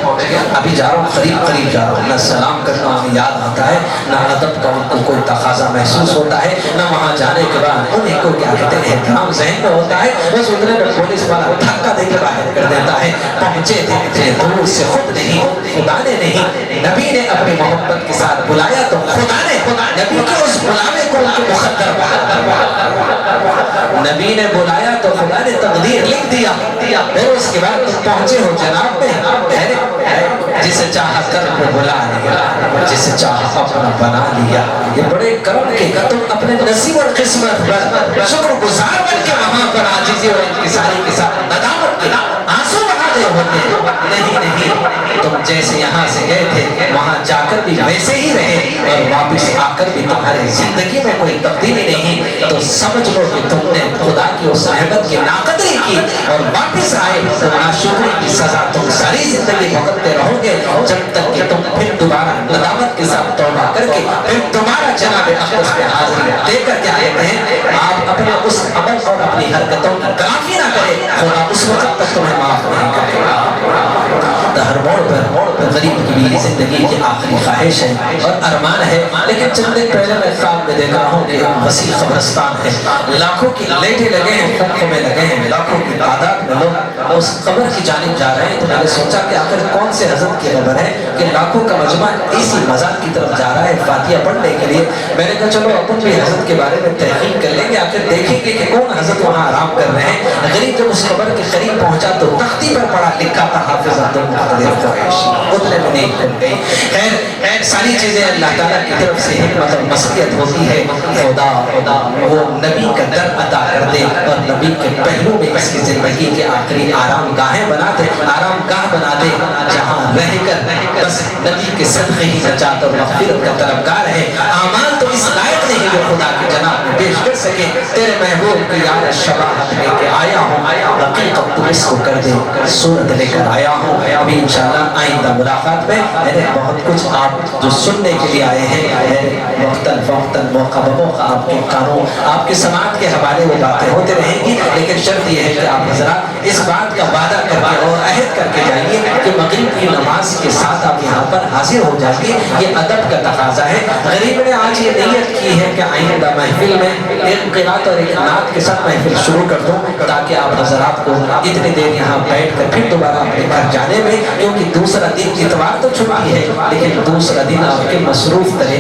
ابھی جا رہا ہوں قریب جا رہا ہوں، نہ سلام کرنا ہمیں یاد آتا ہے، نہ ادب کا ان کو کوئی تقاضا محسوس ہوتا ہے، نہ وہاں جانے کے بعد انہیں کو کیا کہتے ہیں احترام ذہن میں ہوتا ہے. بس اتنے میں پولیس والا دھکا دے کے باہر کر دیتا ہے. پہنچے تھے اتنے دور سے خود نہیں، خدا نے نہیں، نبی نے اپنی محبت کے ساتھ بلایا تو خدا نے نبی کے اس بلاوے کو ان کے مقدر نبی نے بلایا تو خدا نے تقدیر لکھ دیا. پھر اس کے بعد تم پہنچے ہو جناب میں، جسے چاہا کر کو بلا لیا، جسے چاہا اپنا بنا لیا. یہ بڑے کرم کے تم اپنے نصیب اور قسمت پر شکر گزار بن کے وہاں پر عاجزی اور انکساری کے ساتھ ندامت کے آنسو بہا باتیں ہوتی ہیں. نہیں، تم جیسے یہاں سے گئے تھے وہاں جا کر بھی ویسے ہی رہے اور واپس آ کر بھی تمہاری زندگی میں کوئی تبدیلی نہیں تو سمجھ لو کہ تم نے خدا کی اس نعمت کی ناقدری کی اور واپس آئے تو ناشکری کی سزا تم ساری زندگی بھگتتے رہو گے جب تک کہ تم پھر دوبارہ ندامت کے ساتھ توبہ کر کے پھر دوبارہ جناب اقدس پہ حاضری دے کر کیا کہتے ہیں آپ اپنے اس عمل اور اپنی حرکتوں کی تلافی نہ کرے خدا اس وقت تک تمہیں معاف نہیں کرے گا. ہر موڑ پر غریب کی بھی زندگی کی آخری خواہش ہے اور ارمان ہے. لیکن چند دن پہلے میں خواب میں دیکھ رہا ہوں کہ ایک وسیع قبرستان ہے, لاکھوں کی لائٹیں لگے ہیں, خموں میں لگے ہیں, لاکھوں کی تعداد میں لوگ اس قبر کی جانب جا رہے ہیں. تو میں نے سوچا کہ آخر کون سے حضرت کی قبر ہے کہ لاکھوں کا مجمع اسی مزار کی طرف جا رہا ہے فاتحہ پڑھنے کے لیے. میں نے کہا چلو اپن بھی حضرت کے بارے میں تحقیق کر لیں گے, آخر دیکھیں گے کہ کون حضرت وہاں آرام کر رہے ہیں. غریب جب اس قبر کے قریب پہنچا تو تختی پر پڑا لکھا تھا حافظ عبد القادر قریشی. اتنے میں نہیں کھل گئی. خیر ساری چیزیں اللہ تعالیٰ کی طرف سے حکمت اور مصلحت ہوتی ہے. خدا وہ نبی کا در عطا کر دے اور نبی کے پہلو میں اس کی زندگی کے آخری آرام گاہیں بنا دے, آرام گاہ بنا دے جہاں رہ کر بس نبی کے صدقے ہی نجات اور مغفرت کا طلبگار ہے. اعمال تو اس لائق نہیں جو خدا کے جناب میں پیش کر سکے. تیرے محبوب کی یاد شباہت لے کے آیا ہوں, حقیقت تو اس کو کر دے صورت لے کر آیا ہوں. ابھی انشاءاللہ آئندہ ملاقات میں بہت کچھ آپ جو سننے کے لیے آئے ہیں وقتاً موقع بموقع آپ کے کانوں آپ کے سماعت کے حوالے وہ باتیں ہوتے رہیں گی. لیکن شرط یہ ہے کہ آپ حضرات اس بات کا وعدہ کر کے اور عہد کر کے جائیے کہ مغرب کی نماز کے ساتھ آپ یہاں پر حاضر ہو جائیے. یہ ادب کا تقاضا ہے. غریب نے آج یہ نیت کی ہے کہ آئندہ محفل میں ایک قرات اور ایک نعت کے ساتھ محفل شروع کر دوں تاکہ آپ حضرات کو اتنی دیر یہاں بیٹھ کر پھر دوبارہ اپنے گھر جانے میں, کیونکہ دوسرا دن اتوار تو چھٹی ہے لیکن دوسرا دن آپ کے مصروف کرے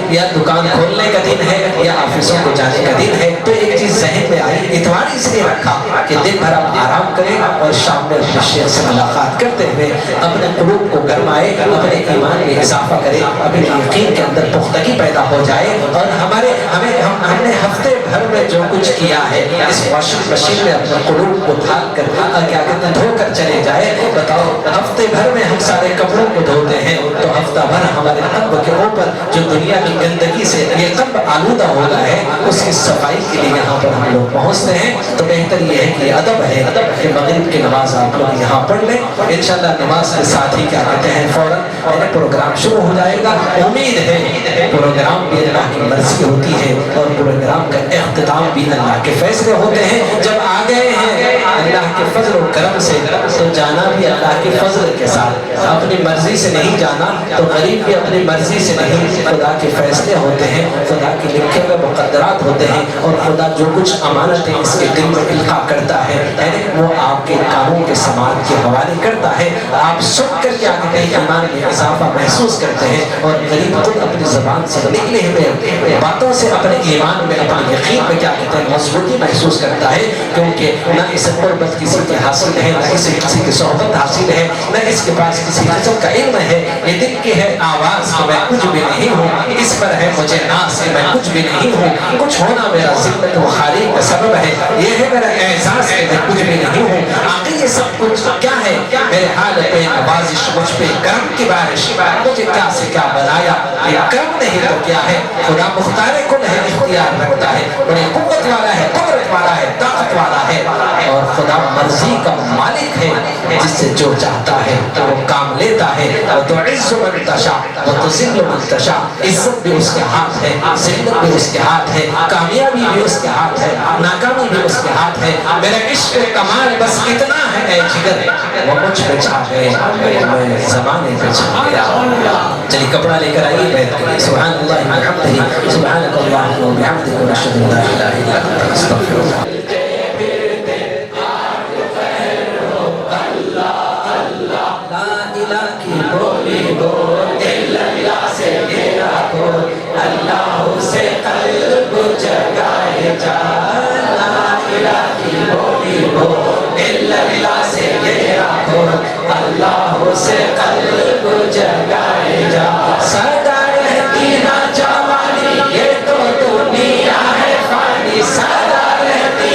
یا دکان کھولنے کا دن ہے یا آفسوں کو جانے کا دن ہے. تو ایک چیز ذہن میں آئی, اتوار اس لیے رکھا کہ دن بھر آپ آرام کریں اور شام میں اپنے شیخ سے ملاقات کرتے ہوئے اپنے قلوب کو گرمائے, اپنے ایمان میں اضافہ کرے, اپنے یقین کے اندر پختگی پیدا ہو جائے. اور ہم نے ہفتے بھر میں جو کچھ کیا ہے اس واشنگ مشین میں اپنے قلوب کو ڈھال کر کیا کہتے ہیں دھو کر چلے جائے. بتاؤ ہفتے بھر میں ہم سارے کپڑوں کو دھوتے ہیں تو ہفتہ بھر ہمارے قلب کے اوپر جو دنیا کی گندگی سے یہ قلب آلودہ ہو گیا ہے اس کی صفائی کے لیے یہاں پر ہم لوگ پہنچتے ہیں. تو بہتر یہ ہے کہ ادب ہے کہ مغرب کی نماز آپ لوگ یہاں پڑھ لیں. انشاءاللہ نماز کے ساتھ ہی کیا کہتے ہیں فوراً پروگرام شروع ہو جائے گا. امید ہے پروگرام بھی اللہ کی مرضی ہوتی ہے اور پروگرام کا اختتام بھی اللہ کے فیصلے ہوتے ہیں. جب آ گئے ہیں اللہ کے فضل و کرم سے تو جانا بھی اللہ کے فضل کے ساتھ, اپنی مرضی سے نہیں جانا تو غریب بھی اپنی مرضی سے نہیں. خدا کے فیصلے ہوتے ہیں, خدا کے لکھے ہوئے مقدرات ہوتے ہیں اور خدا جو کچھ امانتیں اس کے دل میں القاء کرتا ہے وہ آپ کے کاموں کے سماعت کے حوالے کرتا ہے. آپ سن کر کیا کہتے ہیں ایمان میں اضافہ محسوس کرتے ہیں اور غریب خود اپنی زبان سے نکلے ہوئے باتوں سے اپنے ایمان میں اپنے یقین میں کیا کہتے ہیں مضبوطی محسوس کرتا ہے. کیونکہ نہ اسے قربت کسی کی حاصل ہے, نہ اسے کسی کی صحبت حاصل ہے, نہ اس کے پاس کسی قسم کا علم ہے. یہ دل کی ہے آواز کہ میں کچھ بھی نہیں ہوں, اس پر ہے مجھے ناز کہ میں کچھ بھی نہیں ہوں. کچھ ہونا میرا ذلت و خالی کا سبب ہے, یہ ہے میرا احساس کہ میں کچھ بھی نہیں ہوں. آخر یہ سب کچھ کیا ہے میرے حال پہ نوازش, مجھ پہ کرم کی بارش, مجھے کیا سے کیا بنایا. یہ کرم نہیں تو کیا ہے, خدا مختار کل ہے, اختیار رکھتا ہے, بڑی قوت والا ہے, قدرت والا ہے, طاقت والا ہے اور خدا مرضی کا مالک ہے. جس سے جو چاہتا ہے وہ کام لیتا ہے. وتعز من تشاء وتذل من تشاء, عزت بھی اس کے ہاتھ ہے, ذلت بھی اس کے ہاتھ ہے, کامیابی بھی اس کے ہاتھ ہے, ناکامی بھی اس کے ہاتھ ہے. میرا عشق کمال بس اتنا ہے اے جگر, وہ مجھ پہ چھا گئے میں زمانے پہ چھا گیا. چلیے کپڑا لے کر آئیے بیٹھ کے سبحان اللہ وبحمدہ سبحانک اللہم وبحمدک ونشہد ان لا الہ الا انت نستغفرک. اللہ سے قلب جگائے جا, لا الہ کی بولی بول اللہ سے گھیرا کھول, اللہ سے قلب جگائے جا. سدا رہتی نہ جوانی یہ تو دنیا ہے فانی, سدا رہتی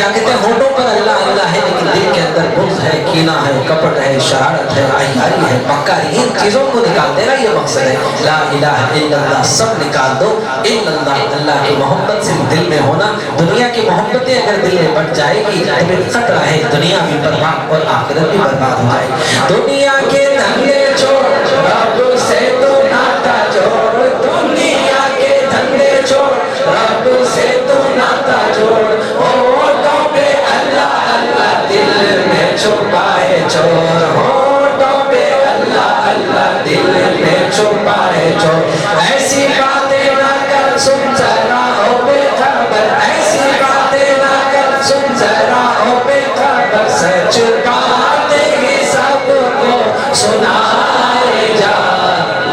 کیا کہتے ہیں ہوٹوں پر اللہ اللہ ہے لیکن دل کے اندر بغض ہے، کینہ ہے، کپٹ ہے، شرارت ہے، عیاری ہے، مکاری، ان چیزوں کو نکال دینا یہ مقصد ہے۔ لا الہ الا اللہ سب نکال دو، الا اللہ، اللہ کی محبت صرف دل میں ہونا۔ دنیا کی محبتیں اگر دل میں بڑھ جائے گی تو پھر خطرہ ہے دنیا بھی برباد اور آخرت بھی برباد ہو جائے گی۔ دنیا کے دھندے چھوڑ، رب سے تو ناتا جوڑ، دنیا کے دھندے چھوڑ، رب سے تو ناتا جوڑ، ہونٹوں پہ اللہ اللہ دل میں چھپا ہے چور، ہونٹوں پہ اللہ اللہ دل میں چھپا ہے چور۔ ایسی باتیں نہ کر سن ذرا ہو بے خبر، ایسی باتیں نہ کر سن ذرا ہو بے خبر، سچ باتیں سب کو سنائے جا،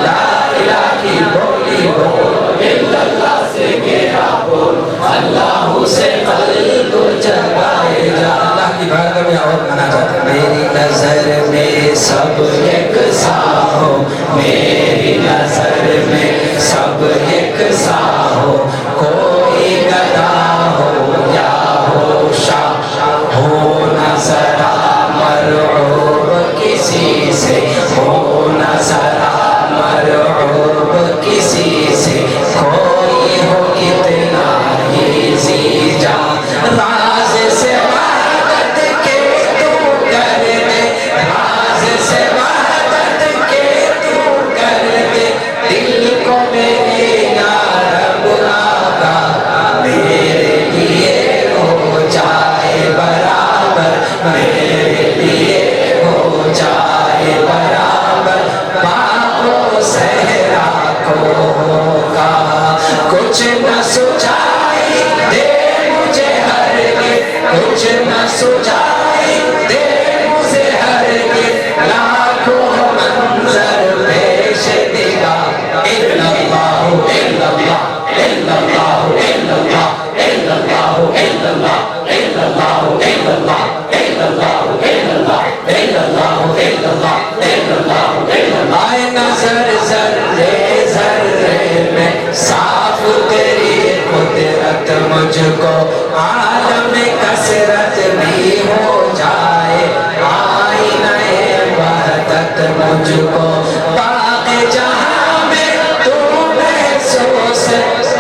لا الہ کی بولی بول، الا اللہ سے گیا بول، اللہ سے قلب جگائے جا۔ اللہ کی بارگاہ میں اور منا جاتا ہے، میری نظر میں سب یکساں ہو، میری نظر میں سب یکساں ہو، کوئی گدا ہو یا ہو شاہ، ہو نہ ذرا مرعوب کسی سے، ہو نہ ذرا مرعوب کسی سے، کوئی ہو کتنا ہی ذی جان، راز سے وحدت کے تو کر دے، راز سے وحدت کے تو کر دے، دل کو میرے یا رب آقا میرے لیے ہو جائے برابر، میرے لیے ہو جائے برابر، باپ و صحرا کو ہوگا کچھ نہ سجائی دے مجھے ہرگز، کچھ نہ سجائی دے مجھے ہرگز، لاکھوں منظر پیش دکھا، الا اللہ الا اللہ الا اللہ الا اللہ الا اللہ الا اللہ الا اللہ الا اللہ الا اللہ الا اللہ الا اللہ الا اللہ الا اللہ الا اللہ، آئے نظر ذرے ذرے میں صاف تیری قدرت مجھ کو، عالم کثرت بھی ہو جائے آئینہ وحدت مجھ کو، باغ جہاں میں تو محسوس،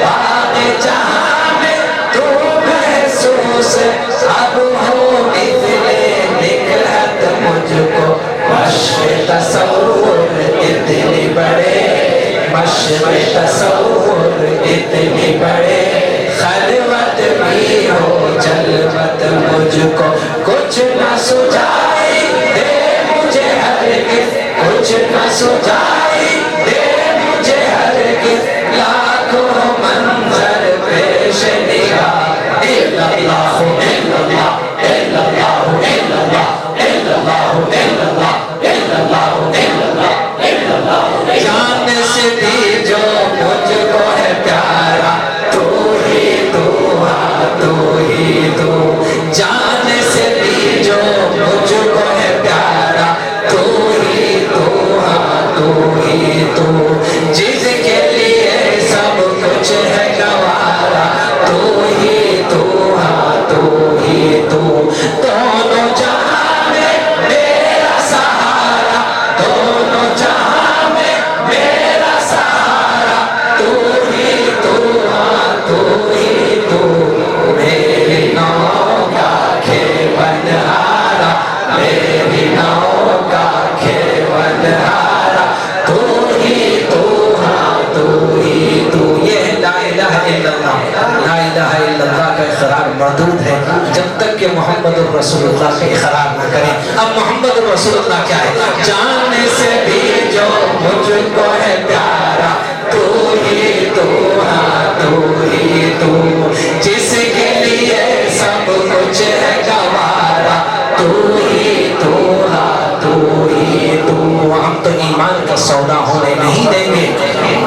باغ جہاں میں تو محسوس، اب ہو مثل نکہت مجھ کو، مشق تصور اتنی بڑے، مشق تصور اتنی بڑے، خلوت بھی ہو جلوت مجھ کو، کچھ نہ سجائی دے مجھے ہرگز، کچھ نہ سجائی دے مجھے ہرگز، لاکھوں منظر پیش نگاہ، الا اللہ الا اللہ الا اللہ الا اللہ الا اللہ الا اللہ الا اللہ الا اللہ الا اللہ، جان سے بھی جو مجھ کو ہے پیارا، تو ہی تو، ہاں تو ہی تو، جان سے بھی جو مجھ کو ہے پیارا، تو ہی تو، ہاں تو ہی تو، جس کے لیے سب کچھ ہے گوارا، تو ہی تو، ہاں تو ہی تو، دونوں جہاں میں میرا سہارا، دونوں جہاں میں میرا سہارا، تو ہی تو، ہاں تو ہی تو، میری نو کا کھیونہارا، میری نو کا کھیونہارا، تو ہی تو، ہاں تو ہی تو۔ یہ لا الہ الا اللہ، لا الہ الا اللہ کا اقرار مردود ہے جب تک کہ محمد الرسول اللہ کا اقرار نہ کریں۔ اب محمد الرسول اللہ کیا ہے؟ جاننے سے بھی جو مجھ کو ہے پیارا، تو ہی تو، ہاں تو ہی تو، جس کے لیے سب کچھ ہے گوارا، تو ہی تو، ہاں تو ہی تو۔ ہم تو ایمان کا سودا ہونے نہیں دیں گے،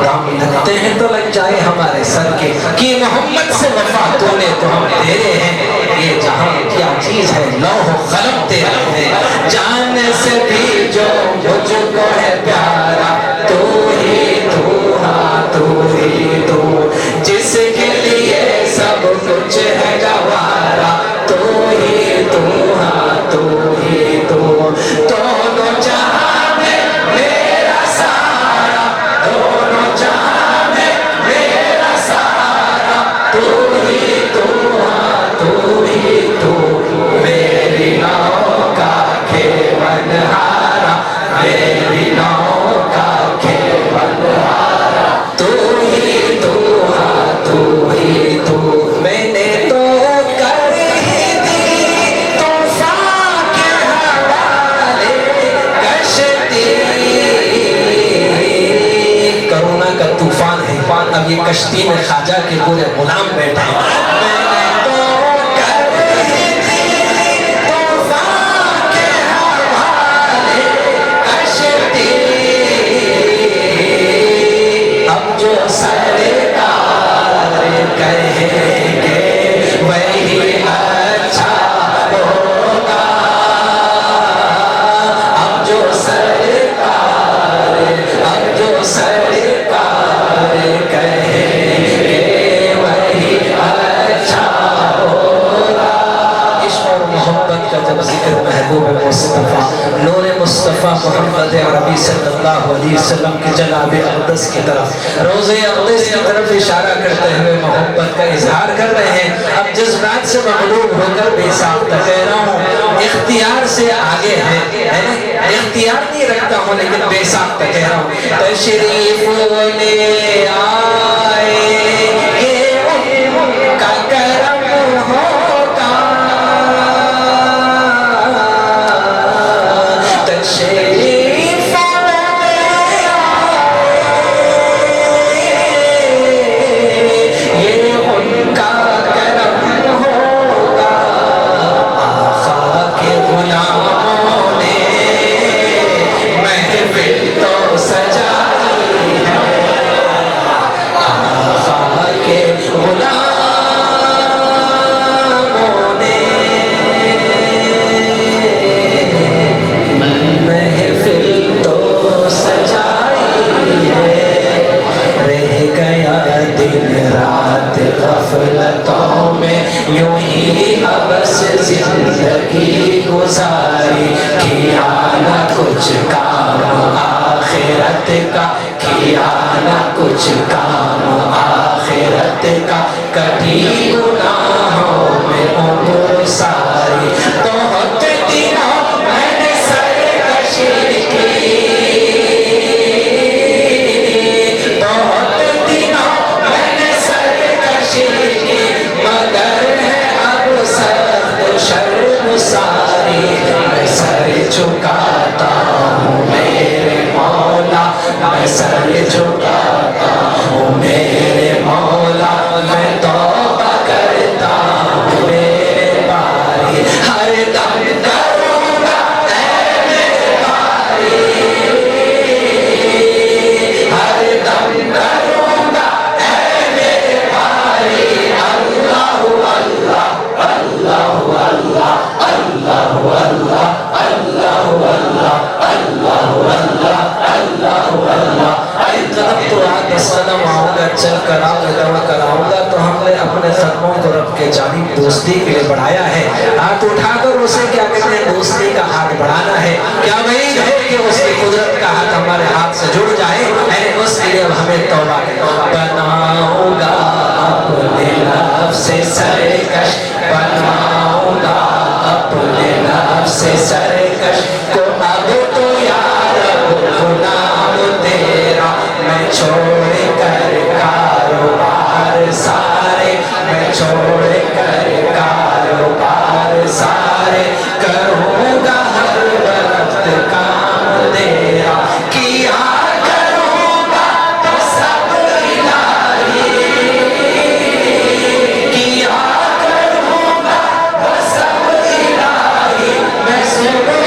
دام لگتے ہیں تو لگ جائے ہمارے سر کے، کہ محمد سے وفا تو نے تو ہم تیرے ہیں، یہ جہاں کیا چیز ہے لوح و قلم تیرا ہے، جان سے بھی جو مجھ کو ہے پیارا، تو ہی تو، ہاں تو ہی تو، جس کے لیے سب کچھ ہے گوارا، تو اب یہ کشتی میں خواجہ کے پورے غلام بیٹھے ہیں. میں نے تو کر دی طوفان کے حوالے کشتی، اب جو سرکار کہیں گے وہی اچھا ہوگا، اب جو سرکار کہیں گے وہی اچھا ہوگا. عشق اور محبت کا جب ذکر محبوب مصطفیٰ نور مصطفیٰ محمد عربی صلی اللہ علیہ وسلم کی جناب اقدس کی طرف، روضہ اقدس کی طرف اشارہ کرتے ہوئے محبت کا اظہار کر رہے ہیں. اب جذبات سے مغلوب ہو کر بے ساختہ کہہ رہا ہوں، اختیار سے آگے ہے، اختیار نہیں رکھتا ہوں لیکن بے ساختہ کہہ رہا ہوں. تشریف لے آئے یہ ان کا کرم ہوگا، تشریف لے آئے یہ ان کا کرم ہوگا. آقا کے غلاموں نے محفل تو سجائی ہے، آقا کے غلاموں نے محفل تو سجائی ہے. رہ گیا دن رات غفلتوں میں یوں ہی بس زندگی گزاری، کیا نہ کچھ کام آخرت کا، کیا نہ کچھ کام آخرت کا، کبھی گناہوں میں عمر ساری. بہت دنوں میں نے سرکشی کی، بہت دنوں میں نے سرکشی کی، مگر ہے اب سخت شرم ساری. میں سر جھکاتا ہوں میرے مولا، میں سر جھکاتا ہوں میرے مولا، میں توبہ کرتا ہوں میرے باری. ہر دم کروں گا اے میرے باری، ہر دم کروں گا اے میرے باری. اللہ اللہ اللہ اللہ اللہ اللہ اللہ اللہ اللہ اللہ اللہ. ایک قدم تو آگے صدم آؤں گا، چل کر آؤں گا، دوڑ کر آؤں گا. تو ہم نے اپنے قدموں کو رب کے جانب دوستی کے لیے بڑھایا ہے. ہاتھ اٹھا کر اسے کیا کہتے ہیں، دوستی کا ہاتھ بڑھانا ہے. کیا وعید ہے کہ اس کی قدرت کا ہاتھ ہمارے ہاتھ سے جڑ جائے. اس کے لیے ہمیں توبہ بناؤں گا اپنے نفس سے سرکش، بناؤں گا اپنے نفس سے سرکش کو. اب تو یا رب غلام تیرا، میں چھوڑ کر کاروبار سارے، میں چھوڑ کر کاروبار سارے، کروں گا ہر وقت کام تیرا. کیا کروں گا تو سب الہی، کیا کروں گا تو سب الہی. میں صبح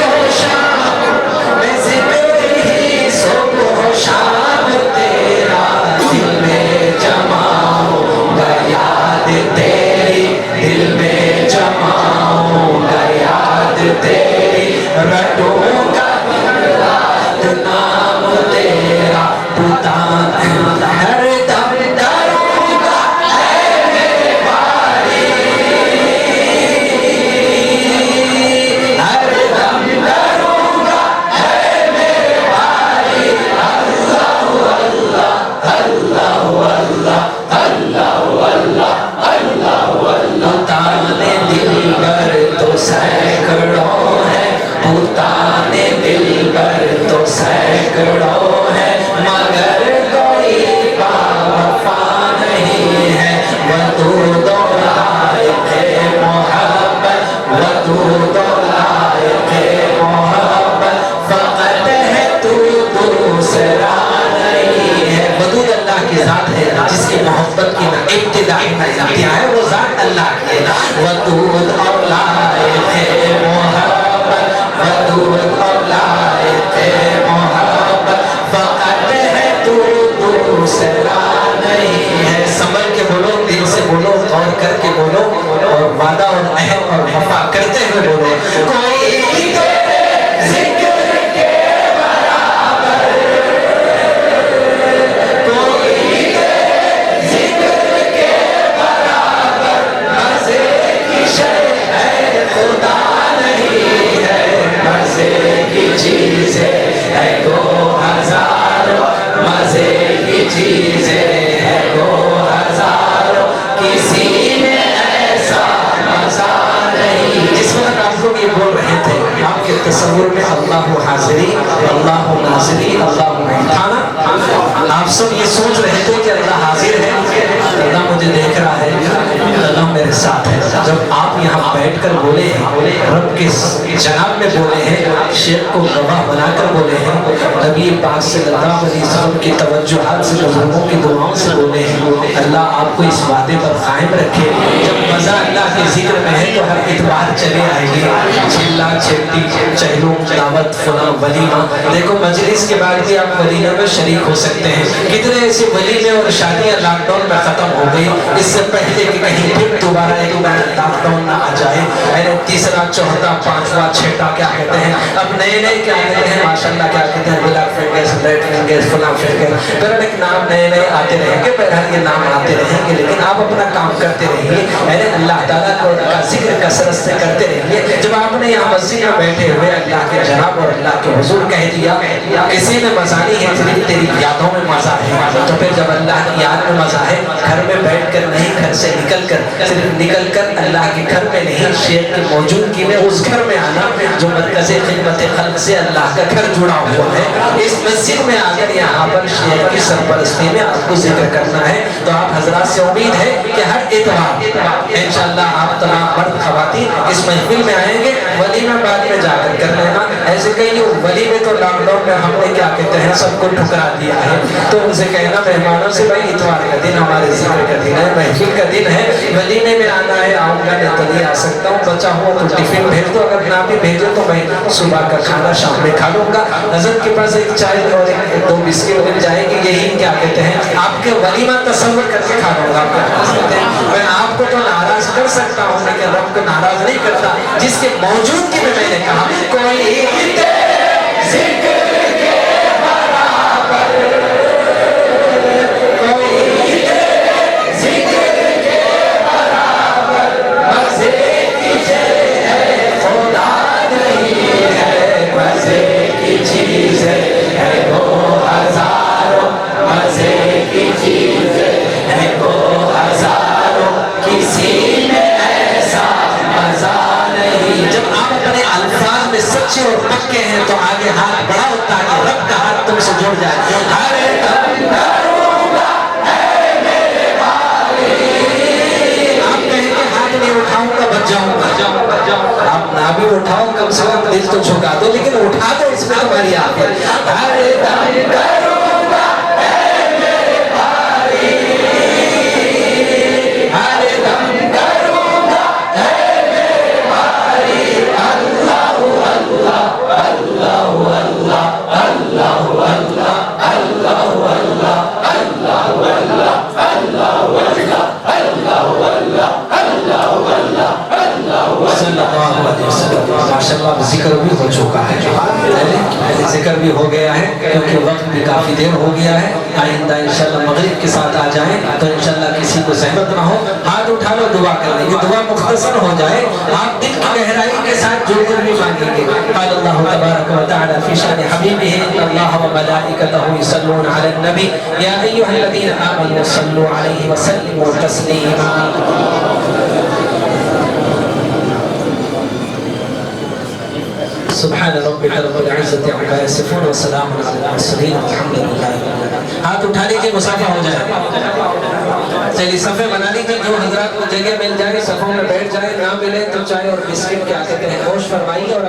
کیا ہے وہ ذات اللہ کی ہے. ودود اور لائے تھے محبت, ودود اور لائے تھے محبت, فقط ہے تو دوسرا نہیں ہے. سنبھل کے بولو, دل سے بولو, غور کر کے بولو, اور وعدہ اور عہد اور وفا کرتے ہوئے بولو. کوئی تیرے ذکر کے برابر, کوئی تیرے ذکر کے برابر, مزے کی شے ہے خدا نہیں ہے, مزے کی چیزیں ہے گو ہزاروں, مزے کی چیزیں ہے گو ہزاروں, کسی میں ایسا مزہ نہیں. جس وقت آپ لوگ یہ بول رہے تھے, آپ کے تصور میں اللہ حاضری, اللہ ناظری, اللہ محتانا, آپ سب یہ سوچ رہے تھے کہ اللہ حاضر ہے, اللہ مجھے دیکھ رہا ہے, اللہ میرے ساتھ ہے. جب آپ یہاں بیٹھ کر بولے ہیں, رب کے جناب میں بولے ہیں, شیخ کو گواہ بنا کر بولے ہیں, نبی پاک صلی اللہ علیہ وسلم کی توجہات سے, بزرگوں کی دعاؤں سے بولے ہیں, اللہ آپ کو اس وعدے پر قائم رکھے. جب مزہ اللہ کے ذکر میں ہے تو ہر اعتبار چلے آئے گی. چلا چھٹی چہلوں دعوت فلاں ولیمہ, دیکھو مجلس کے بعد بھی آپ ولیمہ میں شریک ہو سکتے ہیں. کتنے ایسے ولیمے اور شادیاں لاک ڈاؤن میں ختم ہو گئی, اس سے پہلے کہ کہیں پھر دوبارہ ایک بار لاک ڈاؤن نہ آ جائے. تیسرا, چوتھا, پانچواں, چھٹا کیا کہتے ہیں, اب نئے نئے کیا کہتے ہیں, ماشاءاللہ کیا کہتے ہیں, بلیک فنگرز, ریڈ فنگرز, فلاں فنگر, پھر ایک نام نئے نئے آتے رہیں گے, بہرحال یہ نام آتے رہیں گے, لیکن آپ اپنا کام کرتے رہیے. اللہ تعالیٰ کا ذکر کثرت سے کرتے رہیے. جب آپ نے یہاں مسجد میں بیٹھے ہوئے اللہ کے جناب اور اللہ کے حضور کہہ دیا کسی میں مزہ نہیں ہے, تیری یادوں میں مزہ ہے, تو پھر جب اللہ کی یاد میں مزہ ہے, گھر میں بیٹھ کر نہیں, گھر سے نکل کر, صرف نکل کر اللہ کے گھر میں نہیں, شیخ کی موجودگی میں اس گھر میں آنا جو مرکز خدمت خلق سے اللہ کا گھر جڑا ہوا ہے. اس مسجد میں آ کر یہاں پر شیخ کی سرپرستی میں آپ کو ذکر کرنا ہے. تو آپ حضرات سے امید ہے کہ ہر اتوار انشاءاللہ آپ تمام مرد خواتین اس محفل میں آئیں گے. ولیمہ بعد میں جا کر کر لینا. ایسے کئی ولیمے تو لاک ڈاؤن میں ہم نے کیا کہتے ہیں سب کو ٹھکرا دیا ہے, تو ان سے کہنا مہمانوں سے, بھائی اتوار کا دن ہمارے ذکر کا دن ہے, محفل کا دن ہے, ولیمے میں آنا ہے, آؤں گا, نہیں تو نہیں آ سکتا ہوں. بچا ہوا تو ٹفن بھیج دو, اگر نہ بھی بھیجو تو میں صبح کا کھانا شام میں کھا لوں گا. حضرت کے پاس ایک چائے اور ایک دو بسکٹ مل جائے گی, یہی کیا کہتے ہیں آپ کے ولیمہ تصور کر کے کھا لوں گا. میں آپ کو تو ناراض کر سکتا ہوں لیکن رب کو ناراض نہیں کرتا. جس کے موجودگی میں میں نے کہا کوئی ذکر کے برابر, کوئی ذکر کے برابر, مزے کی چیز ہے خدا نہیں ہے, مزے کی چیز ہے وہ ہزاروں, مزے کی چیز ہے وہ ہزاروں, کسی میں ایسا مزہ نہیں. جب آپ اپنے الفاظ میں سچے اور پکے ہیں تو آگے ہاتھ بڑھاؤ تاکہ رب کا ہاتھ تم سے جڑ جائے. ہر دم کروں گا اے میرے بھائی, آپ کہیں کہ ہاتھ نہیں اٹھاؤں گا بچ جاؤں گا, آپ نہ بھی اٹھاؤ, کم سے کم دل تو جھکا دو, لیکن اٹھا دو, اس میں تمہاری آپ ہے. ہر دم کروں گا اے میرے بھائی, ہر دم کروں گا اے میرے بھائی, اللہ اللہ اللہ اللہ اللہ اللہ اللہ اللہ اللہ اللہ ماشاءاللہ ذکر بھی ہو چکا ہے, ذکر بھی ہو گیا ہے کیونکہ وقت بھی کافی دیر ہو گیا ہے. آئندہ انشاءاللہ مغرب کے ساتھ آ جائیں تو انشاءاللہ کسی کو زحمت نہ ہو, ہاتھ اٹھا لو, دعا کر لیں گے, دعا مختصر ہو جائے, آپ دل کی گہرائی کے ساتھ جڑ کر بھی مانگیں گے. قال اللہ تبارک و تعالی فی شان حبیبہ ان اللہ و ملائکتہ یصلون علی النبی یا ایھا الذین آمنوا صلوا علیہ وسلموا تسلیما. سبحان ربک رب العزت عما یصفون وسلام علی المرسلین والحمد للہ. ہاتھ اٹھا لیجیے, مسافہ ہو جائے. چلیے صفحے بنا لیجیے, جو حضرات کو جگہ مل جائے صفوں میں بیٹھ جائے, نہ ملے تو چائے اور بسکٹ کیا کہتے ہیں نوش فرمائیے. اور